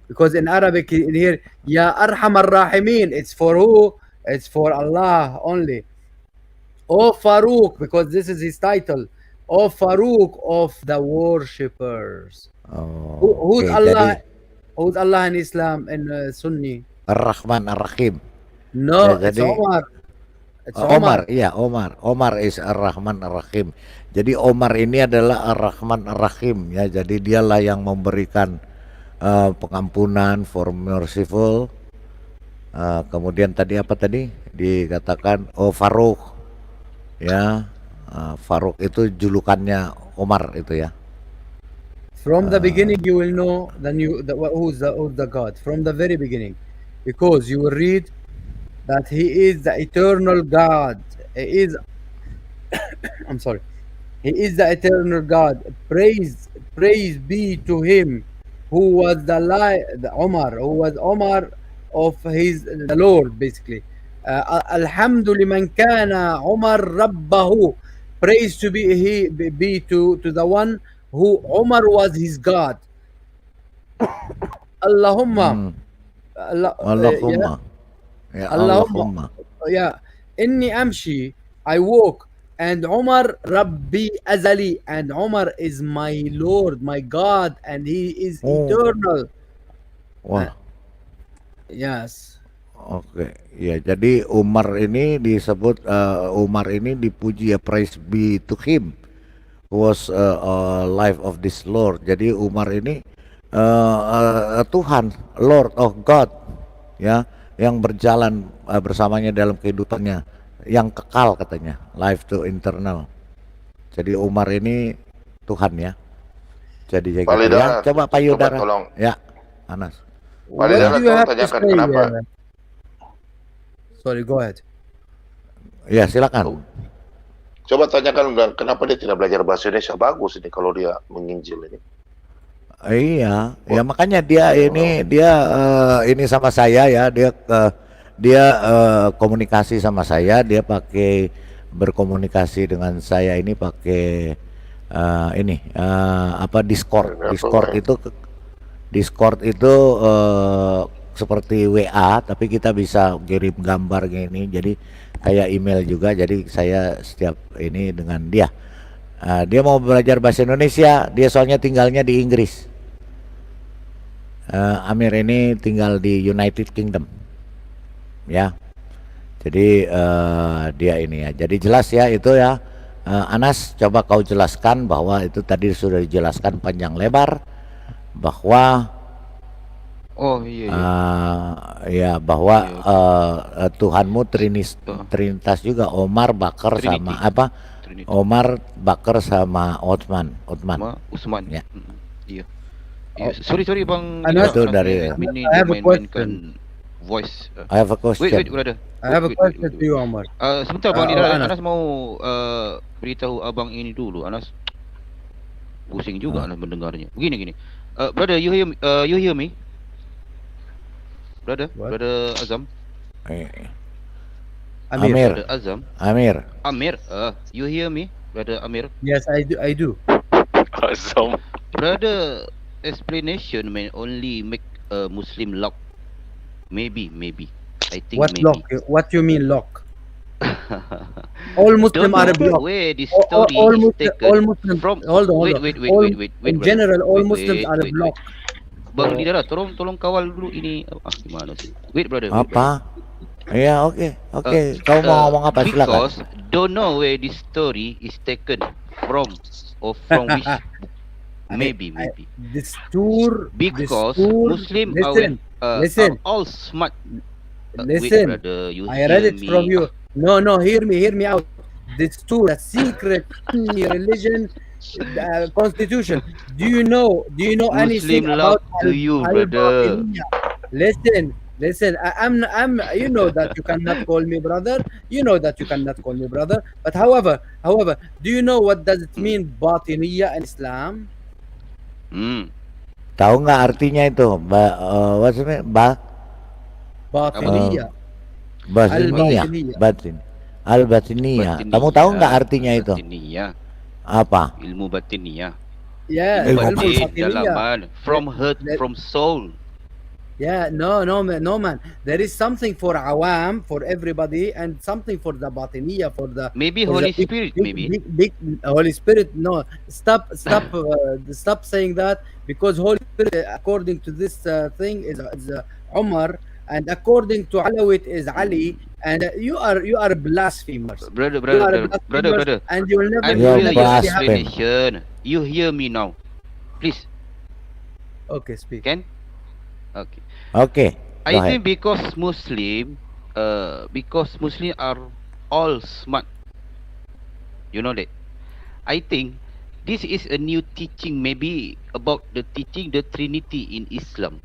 because in Arabic in here, Ya Arhamar Rahimin. It's for who? It's for Allah only. Oh Farouk, because this is his title. Oh Farouk of the worshippers. Who's Oke, Allah? jadi Who's Allah in Islam and Sunni? Ar-Rahman Ar-Rahim. No, Ya, it's jadi Omar. It's Omar, iya Omar. Omar is Ar-Rahman Ar-Rahim. Jadi Omar ini adalah Ar-Rahman Ar-Rahim ya. Jadi dialah yang memberikan pengampunan, for merciful. Kemudian tadi apa tadi? Dikatakan Farouk. Ya, Farouk itu julukannya Omar itu ya. From the beginning, you will know who's the God from the very beginning, because you will read that He is the eternal God. He is. I'm sorry. He is the eternal God. Praise be to Him, who was the Omar, who was Omar of the Lord, basically. Alhamdu liman kana Omar Rabbahu. Praise to be to the one who Omar was his God. Allahumma. Allahumma. Ya, Allahumma. Yeah. Inni amshi. I walk. And Omar Rabbi Azali. And Omar is my Lord, my God. And he is eternal. Wah. Yes. Oke, ya jadi Umar ini disebut Umar ini dipuji ya, praise be to him who was life of this Lord. Jadi Umar ini Tuhan, Lord of God ya, yang berjalan bersamanya dalam kehidupannya yang kekal katanya, life to internal. Jadi Umar ini Tuhan ya. Jadi ya gitu ya. Coba Pak Yudara. Tolong. Ya, Anas. Pak Lidara, tolong tanyakan kenapa. Sorry, go ahead. Ya, silakan. Coba tanyakan kenapa dia tidak belajar bahasa Indonesia. Bagus ini kalau dia menginjil ini. Iya, ya makanya dia ini sama saya ya, dia komunikasi sama saya, dia berkomunikasi dengan saya ini pakai Discord. Discord itu seperti WA, tapi kita bisa kirim gambar gini, jadi kayak email juga. Jadi saya setiap ini dengan dia. Dia mau belajar bahasa Indonesia, dia soalnya tinggalnya di Inggris. Amir ini tinggal di United Kingdom, ya. Jadi dia ini ya. Jadi jelas ya itu ya. Anas, coba kau jelaskan bahwa itu tadi sudah dijelaskan panjang lebar bahwa bahwa Tuhanmu Trinitas juga, Omar, Bakar Trinity. sama apa? Trinity. Omar, Bakar sama Utsman. Usman. Ya. Iya. Sorry bang. Anas, itu dari- I have a question. Voice. I have a question. Wait, brother. I have a question to you, Omar. Sebentar bang, Anas. Anas mau beritahu abang ini dulu. Anas pusing juga Anas mendengarnya. Begini. Brother, you hear me? Brother Azam. Amir. Brother Azam. Amir. You hear me? Brother Amir. Yes, I do. I do. Azam. Brother, explanation may only make a Muslim lock. Maybe. I think What maybe. lock? What you mean lock? All Muslim Don't are know blocked. where this All, story all, is Muslim, taken all Muslims. from. Hold on. Hold Wait, on. wait, All, wait, in brother. general, all Wait, Muslims are wait. blocked. Bang So, Lidara, tolong kawal dulu ini. Gimana sih? Wait, brother. Apa? Ya, oke. Kau mau ngomong apa? Silakan. Because don't know where this story is taken from or from which book. Maybe. Distur. Because Distur. Muslim Listen. are listen. all smart. Wait, Listen. brother, you I read hear it me. from you. No, hear me out. Distur, the secret religion, constitution. Do you know anything Muslim about love to you, brother. Listen. I'm. You know that you cannot call me brother. But however, do you know what does it mean batiniya in Islam? Tahu nggak artinya itu? What's it mean? Batiniya. Batin. Al-batiniyah. Kamu tahu nggak artinya itu? Batiniyah. Apa? Ilmu batiniyah. Yeah, Ilmu Ilmu batin, batiniyah. dalaman, from heart, from soul. Yeah, no, man. There is something for awam, for everybody, and something for the batiniya, for the Maybe for Holy the Spirit, maybe. big Holy Spirit. No, stop saying that, because Holy Spirit, according to this thing, is Umar, and according to Alawit is Ali, and you are blasphemers. Brother, You are blasphemers, and you will never. I'm You're really never your be happy. explanation. You hear me now, please. Okay, speak. Can? Okay. Oke. I think because Muslim are all smart. You know that. I think this is a new teaching, maybe about the teaching the Trinity in Islam.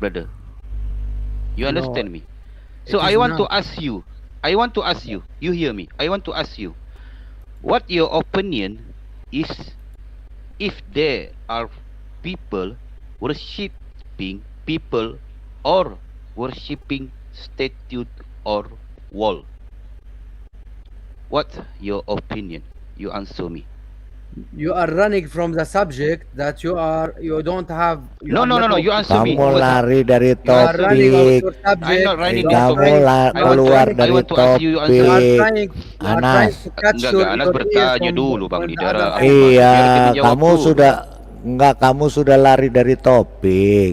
Brother, you No, understand me? it So I is want to not. ask you. You hear me? I want to ask you. What your opinion is if there are people worshipping people or worshipping statue or wall? What your opinion? You answer me. You are running from the subject that you don't have. No. You answer me. Kamu lari dari You are running topik. out your subject. I'm not running You the are Kamu topic. trying- keluar I dari want to ask you, you answer. You are topik. trying Anas. to catch Enggak, Anas your bertanya ear from- dulu, Bang from the Lidara. other Iya. side. Iya, Biar kita jawab kamu dulu. kamu sudah lari dari topik.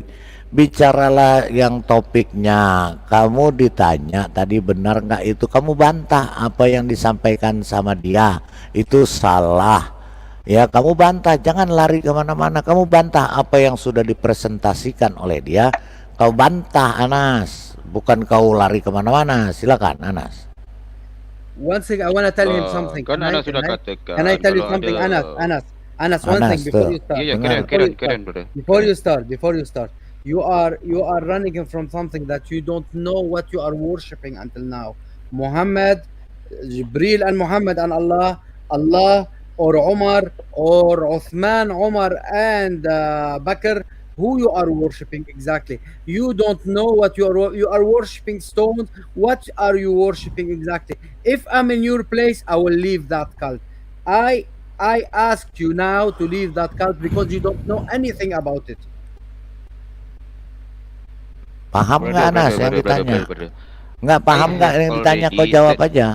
Bicaralah yang topiknya. Kamu ditanya tadi benar nggak itu? Kamu bantah apa yang disampaikan sama dia. Itu salah. Ya, kamu bantah. Jangan lari kemana-mana. Kamu bantah apa yang sudah dipresentasikan oleh dia. Kau bantah, Anas. Bukan kau lari kemana-mana. Silakan, Anas. One thing I want to tell him something. Kan Can Anas sudah katakan. can I tell you kalau something, ada- Anas, one Anas, thing before tuh. you start. Iya, Dengar. keren, brother. Before you start, you are running from something that you don't know what you are worshipping until now. Muhammad, Jibril, and Muhammad and Allah, or Umar, or Uthman, Umar, and Bakr. Who you are worshipping exactly? You don't know what you are worshipping stones. What are you worshipping exactly? If I'm in your place, I will leave that cult. I asked you now to leave that cult because you don't know anything about it. Paham nggak, Anas, yang ditanya? brother. Nggak paham nggak yang ditanya? Kau jawab aja.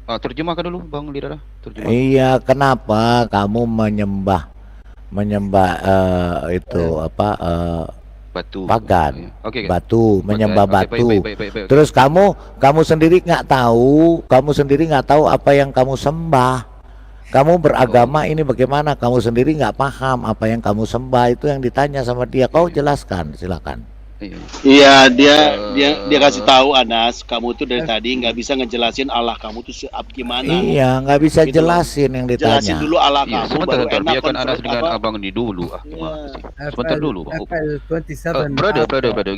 Terjemahkan dulu, Bang Lidara. Terjemah. Iya, kenapa kamu menyembah itu apa Batu. pagan, Oke. batu, menyembah Oke, batu. baik. Terus kamu sendiri nggak tahu apa yang kamu sembah. Kamu beragama ini bagaimana? Kamu sendiri nggak paham apa yang kamu sembah, itu yang ditanya sama dia. Kau jelaskan, silakan. Iya, dia kasih tahu Anas, kamu tuh dari tadi nggak bisa ngejelasin Allah kamu tuh gimana. Iya, nggak bisa Gitu loh. jelasin yang Jelasin ditanya. dulu Allah Iya, kamu sebentar, baru enak biarkan Anas dengan apa. abang ini dulu. Gimana sih? Sebentar dulu, Bang. FL 27. Brother.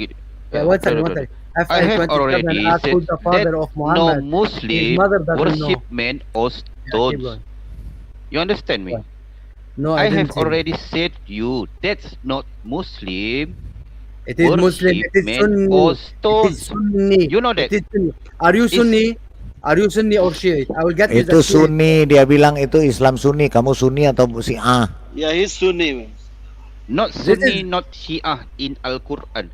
Gitu. Yeah, one second. Brother. FL I have 27 already asked who's said the father that of no Muhammad. His Muslim mother doesn't worship know. men or Yeah, keep stones. going. You understand me? No, I didn't have say. already said you that's not Muslim. It is Muslim. It is men Sunni. or It is stones. Sunni. You know that? It is Sunni. Are you Is- Sunni? Are you Sunni or Shiite? I will get you Itu the Shiite. Sunni, dia bilang itu Islam Sunni. Kamu Sunni atau Syiah? Yeah, he's Sunni. Not This Sunni, is- not Syiah in Al-Quran.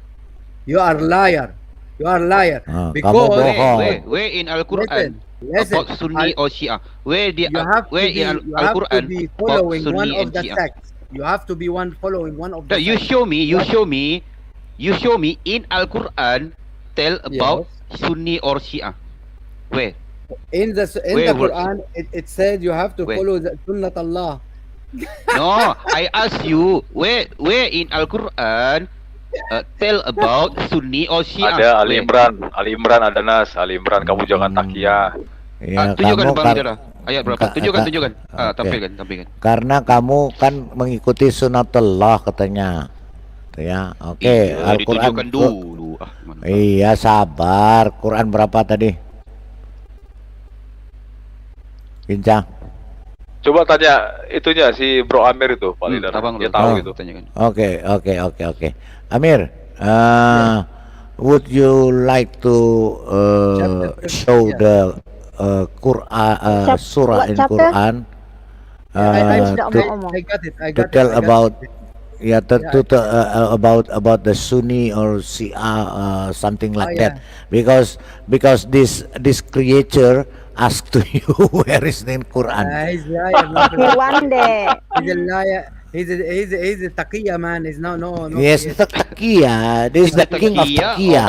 You are liar. You are liar. Ah, kamu Because bohong. Where in Al-Quran listen, about Sunni or Syiah? Where the you have to where be, in you have to Al-Quran be about following one Sunni of and the Syiah? sects. You have to be following one of the No, you sects. show me in Al-Quran tell about Sunni or Syiah. Where? In the Where was- Quran, it said you have to Where? follow the Sunnat Allah. No, I ask you where in Al-Quran tell about Sunni or Syiah? Ada Ali Where? Imran ada Nas, Ali Imran kamu jangan takiyah. Ya, tunjukkan Bang kar- Jara. Ayat berapa? Ka- Tunjukkan. ka- oke. Tampilkan. karena kamu kan mengikuti sunatullah katanya. Tuh ya, oke. Iya, Al-Quran. ditunjukkan dulu. Gimana? Iya, sabar. Quran berapa tadi? Bincang. Coba tanya itunya si Bro Amir itu Pak Leader. Abang Dia dulu. tahu Oh. gitu. Tanyakan. Oke. Amir, would you like to Chapter- show yeah. the Quran surah what in chapter? Quran I sudah to, omong-omong. I got it. I to got tell it. I got about it. about the Sunni or Shia something like Oh, yeah. that because this creature asked to you where is the Quran. He's a liar. not He a- one day. He's a liar. He's a taqiyya man. He's no. Yes, yes. the Taqiyya. This is the king of Taqiyya.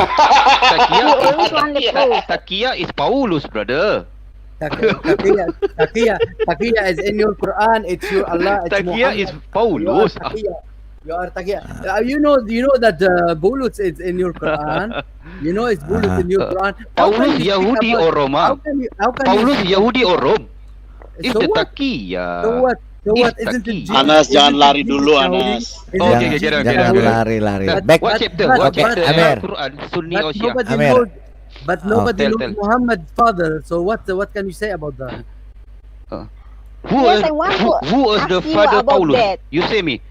He always want the proof. Taqiyya is Paulus, brother. Taqiyya is in your Quran. It's your Allah. It's Taqiyya is Muhammad. Paulus. You are taqiyya. You know that Bulus is in your Quran. You know it's Bulus in your Quran. How can Paulus you speak Yahudi about- or Roma? How can Paulus you, Yahudi or Rome? It's so the what? Taqiyya. So what? So It's what? Isn't it? taqiyya. Anas, isn't jangan it lari Jesus dulu, Yahudi? Anas. Isn't Oh, it okay, Jesus jangan Yahudi? lari. But- What but- chapter? but- What but- chapter in Amir. Al-Quran? Sunni But or Syiah? nobody Amir. knows. But nobody Tell, knows tell. Muhammad's father. So what can you say about that? Who Yes, is I want to who is the ask you father about Paulus? that. You say me.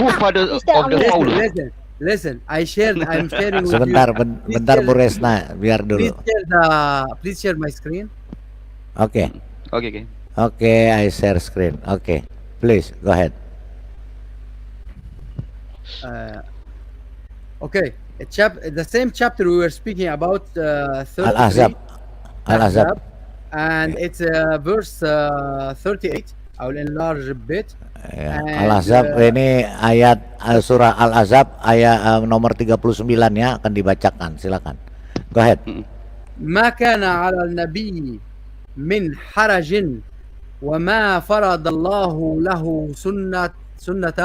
Who father Mr. of the Amir. Paulus? Listen. I'm sharing with Sebentar, you. bentar Bu Resna, biar dulu. Please share my screen. Oke. Okay. Oke, I share screen. Oke. Please, go ahead. Okay. The same chapter we were speaking about. 33, Al-Ahzab. Al-Ahzab. and it's verse 38. I will enlarge a bit. Ya, And, Al-Ahzab ini ayat surah Al-Ahzab ayat nomor 39 ya, akan dibacakan. Silakan. Go ahead. ما كان على النبي من حرج وما فرض الله له سنة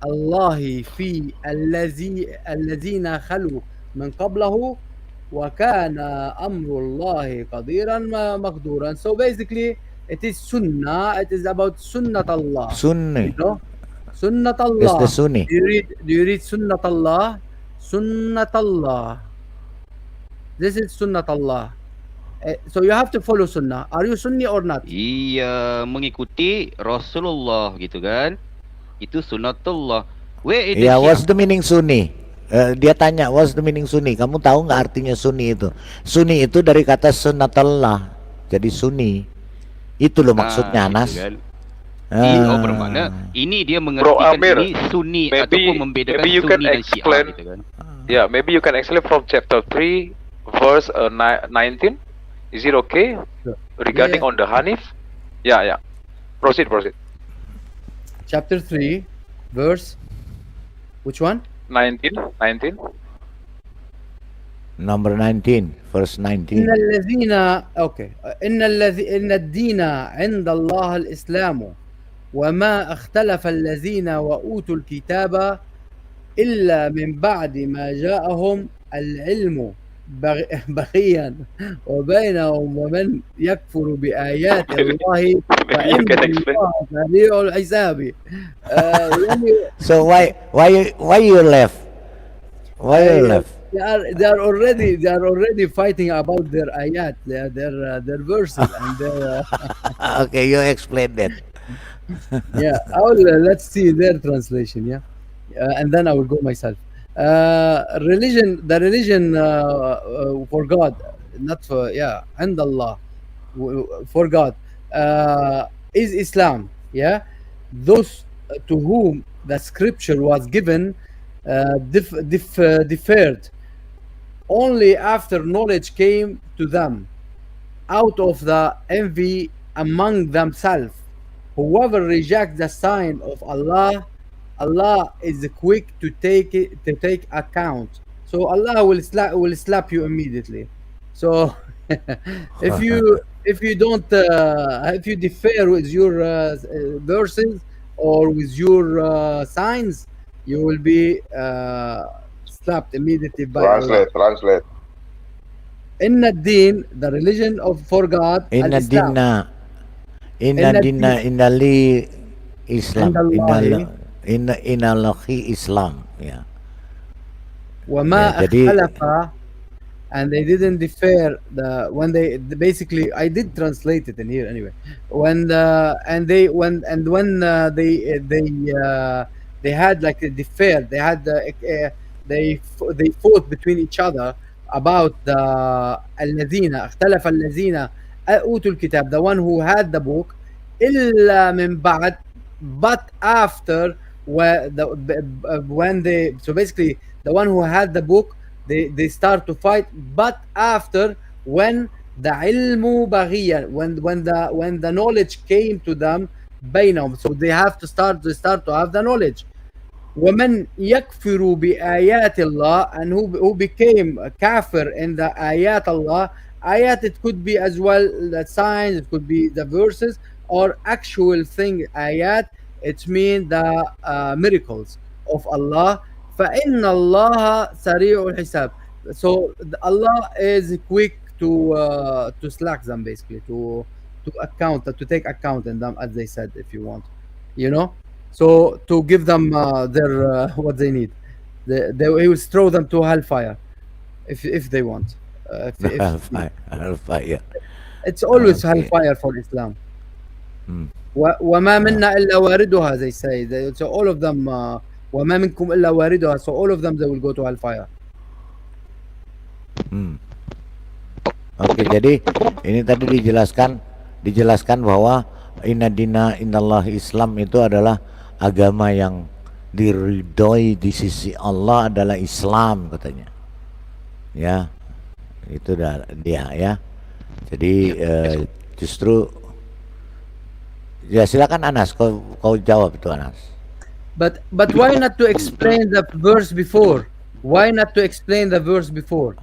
الله في الذين خلوا من قبله وكان أمر الله قديرا مقدورا. So basically it is sunnah. It is about sunnat Allah. Sunni. You know? Sunnat It's Allah. the Sunni. Do you read sunnat Allah? Sunnat Allah. This is sunnat Allah. So you have to follow sunnah. Are you Sunni or not? Iya, mengikuti Rasulullah gitu kan. Itu sunnatullah. Where is the Ya, Syiah? what's the meaning Sunni? Dia tanya, what's the meaning Sunni? Kamu tahu nggak artinya Sunni itu? Sunni itu dari kata sunnatullah. Jadi Sunni. Itu loh maksudnya, gitu Anas. kan. Ah. Oh, bermakna ini dia Bro mengertikan Amir, ini Sunni maybe- ataupun membedakan maybe you can Sunni dan Syiah explain. gitu kan. Yeah, maybe you can explain from chapter 3 verse 19. Is it okay? Sure. Regarding Yeah. on the Hanif? Yeah. Proceed. Chapter 3, verse. Which one? 19. Number 19, verse 19. إن الذين أوكي إن الدين عند الله الإسلام وما اختلف الذين وأوتوا الكتاب إلا من بعد ما جاءهم العلم بغيا وبينهم ومن يكفر بآيات الله Maybe you فإن can explain. الله سريع الحساب. يعني So why you left? Why you left? they are already fighting about their ayat, their verses and their Okay, you explain that. yeah. Let's see their translation. Yeah, and then I will go myself. The religion for God. not for, yeah, عند الله, for God, is Islam. Yeah, those to whom the scripture was given differed only after knowledge came to them out of the envy among themselves. Whoever rejects the sign of Allah, Allah is quick to take account. So Allah will slap you immediately. So if you don't if you differ with your verses or with your signs, you will be slapped immediately by Allah. Translate. Inna ad-din, the religion of for God, Inna al-Islam. Inna li Islam. Indallahi. Inna lahi Islam. Yeah. وما Yeah, jadi- اختلف, and they didn't differ when they basically, I did translate it in here anyway, when they had like a differ, they had they fought between each other about the الذين اختلف الذين أوتوا الكتاب, the one who had the book, إلا من بعد, but after when they, so basically the one who had the book, they start to fight, but after when the ilmu baghiya, when the knowledge came to them بينهم, so they start to have the knowledge. ومن يكفر بآيات الله, and who became kafir in the ayat Allah. Ayat, it could be as well the signs, it could be the verses or actual thing. Ayat, it means the miracles of Allah. فإن الله سريع الحساب. So Allah is quick to slack them, basically to take account in them, as they said, if you want, you know. So to give them their what they need, he will throw them to hellfire if they want. Hellfire. It's always Okay. hellfire for Islam. Hmm. وما منا إلا واردها, they say. So all of them, وما منكم إلا واردها. So all of them, they will go to hellfire. Oke, jadi ini tadi dijelaskan bahwa inna dina indallah Islam itu adalah agama yang diridhoi di sisi Allah adalah Islam, katanya. Ya, itu dia ya. Jadi justru ya, silakan Anas, kau jawab itu, Anas. But why not to explain the verse before? Why not to explain the verse before?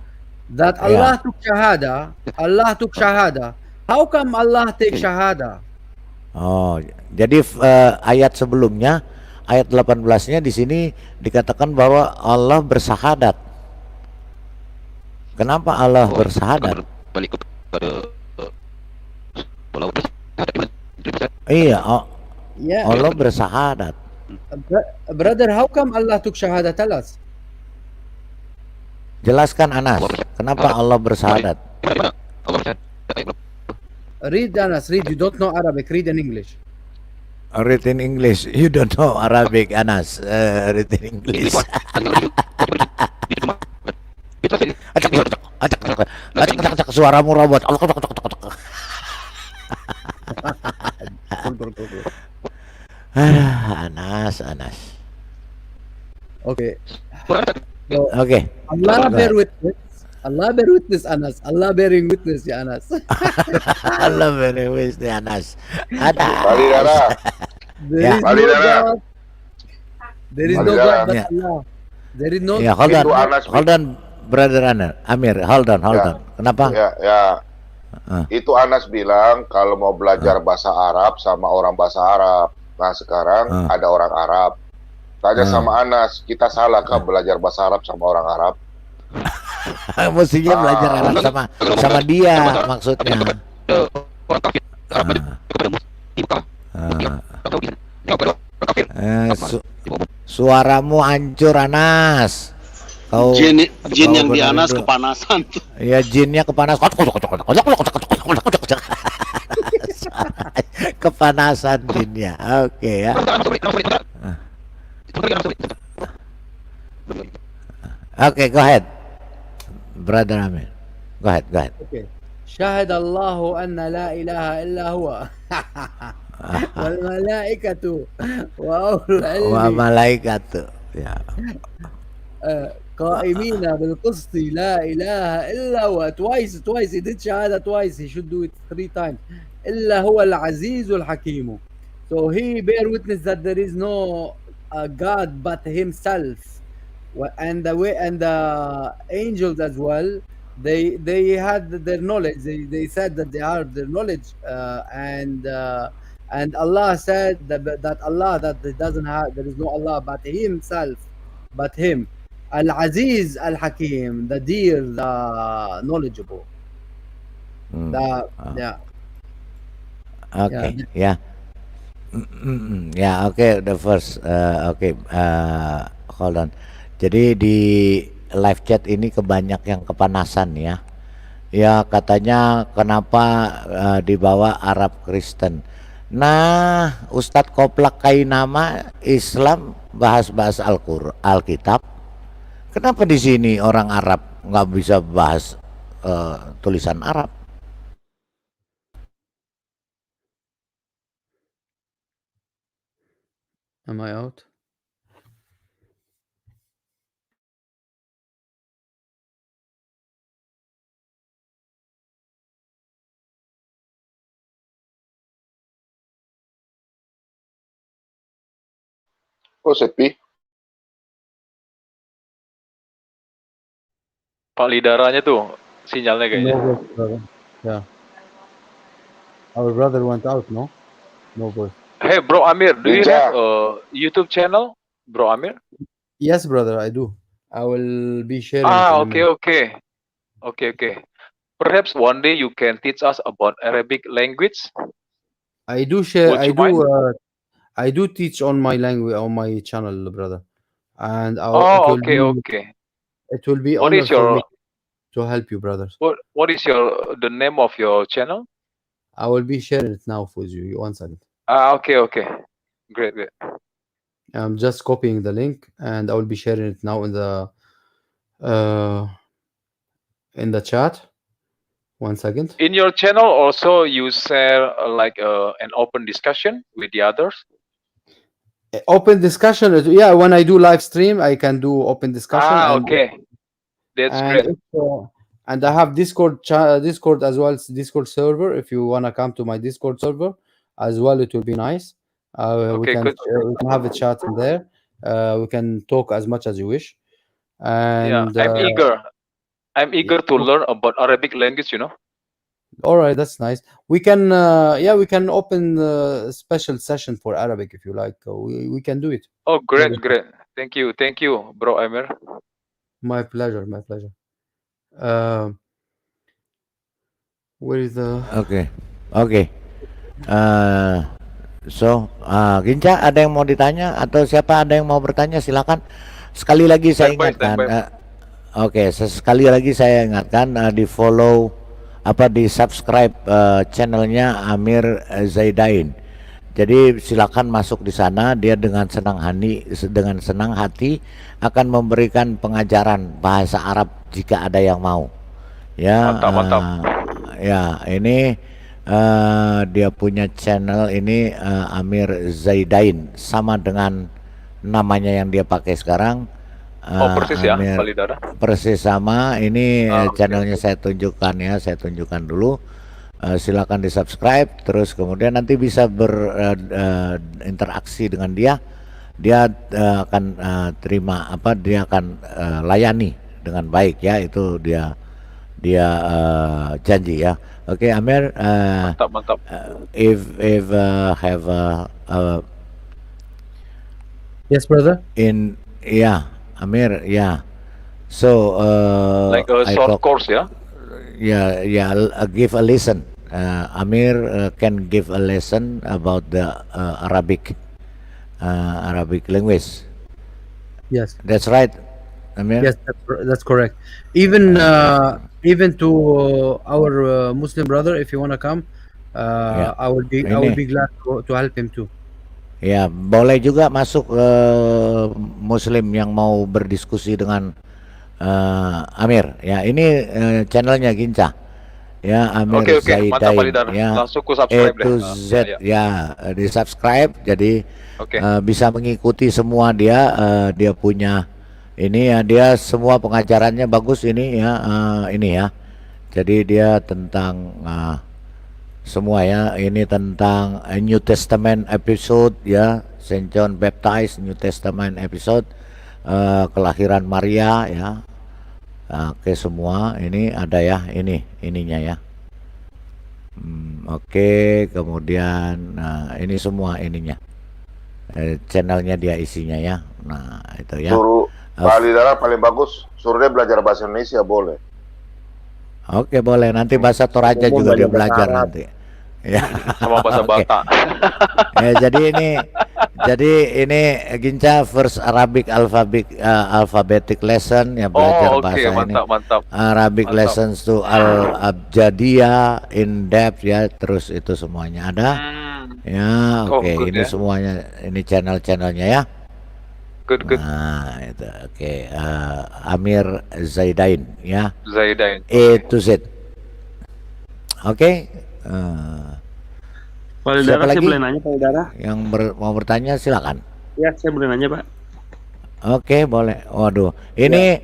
That Allah took shahada. Allah took shahada. How come Allah take shahada? Oh, jadi ayat sebelumnya, ayat 18-nya di sini dikatakan bahwa Allah bersahadat. Kenapa Allah bersahadat? Balik kepada pola Iya, Yeah, Allah bersahadat. brother, how come Allah took shahada? Tell us. Jelaskan, Anas, kenapa Allah bersahadat? Read, Anas, read. You don't know Arabic. Read in English. Read in English. You don't know Arabic, Anas. Read in English. Acak, suaramu robot. Anas. Okay. So, Oke. Allah bear witness. Allah bear witness, Anas. Allah bearing witness, ya Anas. Allah berwis di Anas. Balik darah. There Yeah. is Balik no darah. God. There is no Balik God darah. but Yeah. Allah. There is no. Ya, Itu Anas. hold on, brother Amir, hold on. Ya. Kenapa? Ya. Itu Anas bilang kalau mau belajar bahasa Arab sama orang bahasa Arab. Nah sekarang ada orang Arab. Tanya sama Anas, kita salah kah belajar bahasa Arab sama orang Arab? Mestinya belajar Arab sama dia, maksudnya. orang kafir Arab kepada dibuka Suaramu hancur, Anas. Jin yang di benar Anas itu. kepanasan. Ya, jinnya kepanasan. Kepanasan jinnya. Oke ya. Oke, go ahead, brother Amir. Go ahead, go ahead. Okay. شهد الله أن لا إله إلا هو والملائكة وأولو Wa العلم malaikatu. Ya. قائمين بالقسط لا إله إلا هو. Twice he did شهادة twice. He should do it 3 times. إلا هو العزيز الحكيم. So he bear witness that there is no God but himself. And the angels as well, they had their knowledge. They said that they are their knowledge, and Allah said that Allah, that there is no Allah but himself, but him, Al-Aziz Al-Hakim, the dear, the knowledgeable. Hmm. Yeah. Okay, ya. Ya, oke, the first, oke, hold on. Jadi di live chat ini kebanyak yang kepanasan ya. Ya katanya kenapa dibawa Arab Kristen. Nah, Ustadz Koplak Kainama Islam bahas-bahas Alkitab. Kenapa di sini orang Arab nggak bisa bahas tulisan Arab? Am I out? Kok sepi? Pak Lidaranya tuh sinyalnya kayaknya. No voice, brother. Yeah. Our brother went out, no? No voice. Hey, Bro Amir, do you Ninja. have a YouTube channel, Bro Amir? Yes, brother, I do. I will be sharing. it in a Okay. minute. Perhaps one day you can teach us about Arabic language. I do share. Would you mind? I do teach on my language on my channel, brother, and Okay. it will be What honor is for your me to help you, brothers. what is the name of your channel? I will be sharing it now with you. One second. Okay. Great. I'm just copying the link, and I will be sharing it now in the chat. 1 second. In your channel also you share an open discussion with the others. Open discussion. Yeah, when I do live stream, I can do open discussion. Okay. That's great. And I have Discord as well, Discord server. If you wanna come to my Discord server as well, it will be nice. We can have a chat in there. We can talk as much as you wish. And I'm eager to learn about Arabic language, All right, that's nice. We can open a special session for Arabic if you like. We can do it. Oh, great. Thank you, Bro Amir. My pleasure. Where is the? Okay. Ginca, ada yang mau ditanya atau siapa ada yang mau bertanya? Silakan. Sekali lagi saya ingatkan. Sekali lagi saya ingatkan di follow di subscribe channelnya Amir Zaidain. Jadi silakan masuk di sana. Dia dengan senang hati akan memberikan pengajaran bahasa Arab jika ada yang mau. Ya. Mantap. Ya, ini dia punya channel ini Amir Zaidain, sama dengan namanya yang dia pakai sekarang. Persis ya, Pak Lidara. Persis sama. Ini channelnya saya tunjukkan dulu. Silakan di subscribe, terus kemudian nanti bisa berinteraksi dengan dia. Dia akan terima dia akan layani dengan baik ya, itu dia janji ya. Oke, Amir. Mantap. If have Yes, brother. Amir, so like a short course, yeah. Give a lesson. Amir can give a lesson about the Arabic language. Yes, that's right, Amir. Yes, that's correct. Even to our Muslim brother, if you wanna come, I will be glad to help him too. Ya, boleh juga masuk Muslim yang mau berdiskusi dengan Amir. Ya, ini channelnya Ginca. Ya, Amir Oke, mantap Zaidain. Palidara. Ya, Langsung ku A subscribe to deh. Z. Ya, di subscribe. Jadi Oke. bisa mengikuti semua dia. Dia punya ini ya. Dia semua pengajarannya bagus ini ya. Ini ya. Jadi dia tentang semua ya. Ini tentang New Testament episode ya. Saint John Baptist New Testament episode. Kelahiran Maria ya. Oke, semua ini ada ya, ininya ya. Oke, kemudian ini semua ininya. Channelnya dia isinya ya. Nah, itu ya. Suruh Palidara paling bagus, suruh dia belajar bahasa Indonesia boleh. Oke, boleh. Nanti bahasa Toraja juga dia belajar nanti. Ya. Sama bahasa Oke. Batak. Ya, jadi ini Ginca first Arabic alphabetic lesson ya, belajar Oh, oke, bahasa ini. mantap. Arabic Mantap. lessons to al-abjadiyah in depth ya, terus itu semuanya ada. Ya, Oh, oke, good ini ya. semuanya ini channel-channelnya ya. Good. Nah, itu oke. Amir Zaidain ya. Zaidain. A to Z. Oke. Pak Siapa Dara, saya lagi? boleh nanya Pak Dara? Yang mau bertanya silakan. Ya, saya boleh nanya Pak. Oke, boleh. Waduh, ini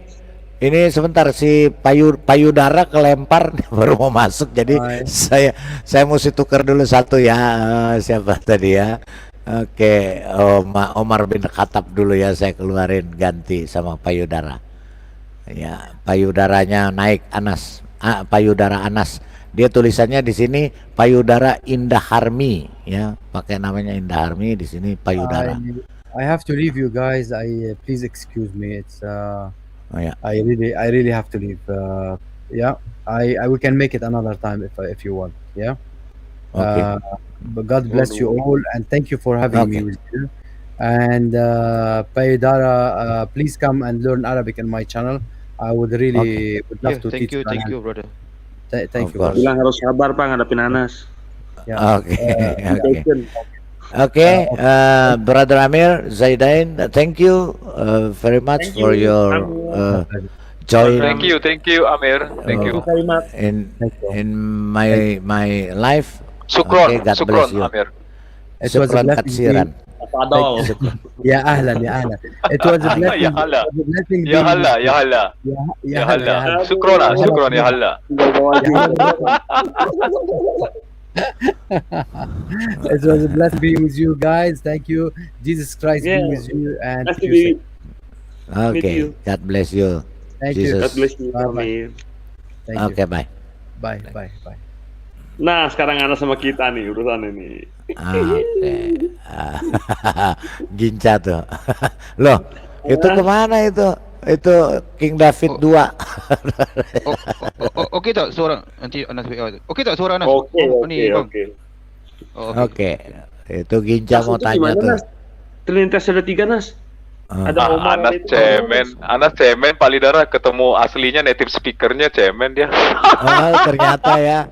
sebentar si payudara kelempar baru mau masuk, jadi saya mesti tukar dulu satu ya. Siapa tadi ya? Oke, Omar bin Khattab dulu ya, saya keluarin ganti sama payudara. Ya, payudaranya naik Anas. Payudara Anas. Dia tulisannya di sini payudara Indah Harmi ya, pakai namanya Indah Harmi, di sini payudara. I have to leave you guys. Please excuse me. It's Oh ya. I really have to leave. Yeah, we can make it another time if you want. Yeah. Oke. But God bless you all and thank you for having me with you. And Payudara, please come and learn Arabic in my channel. I would really would love to teach. Thank you, brother. Thank Of you. course. Bilang harus sabar Pak ngadepin Anas. Yeah. Oke. Patient. Okay, Brother Amir Zaidain, thank you very much Thank for you, your join Thank you, Amir. Thank you. Very much. in my life. Sukron, Okay, God sukron, bless you. Amir. It was a Syukran blessing. katsiran. Fadal. Ya ahlan. It was a blessing. Ya hala. It was a blessing Ya being hala, with you. ya hala. Ya Ya hala. hala. Sukron, ya hala. It was a blessing being with you guys. Thank you. Jesus Christ be Yeah. with you and Nice to keep you be. safe. Okay, you. God bless you. Thank you. Jesus. God bless you, Bye-bye. Amir. Thank you. Okay, bye. Bye. Nah, sekarang Anas sama kita nih urusan ini. Oke. Ginca tuh. Loh, itu kemana itu? Itu King David 2. Oke tak suara nanti Anas? Oke tak suara Anas? Oke. Bang. Oke. Itu Ginca mau tanya tuh. Nas? Trinitas ada 3 Nas. Ada Omar. Anas cemen, Palidara ketemu aslinya native speakernya cemen dia. Oh, ternyata ya.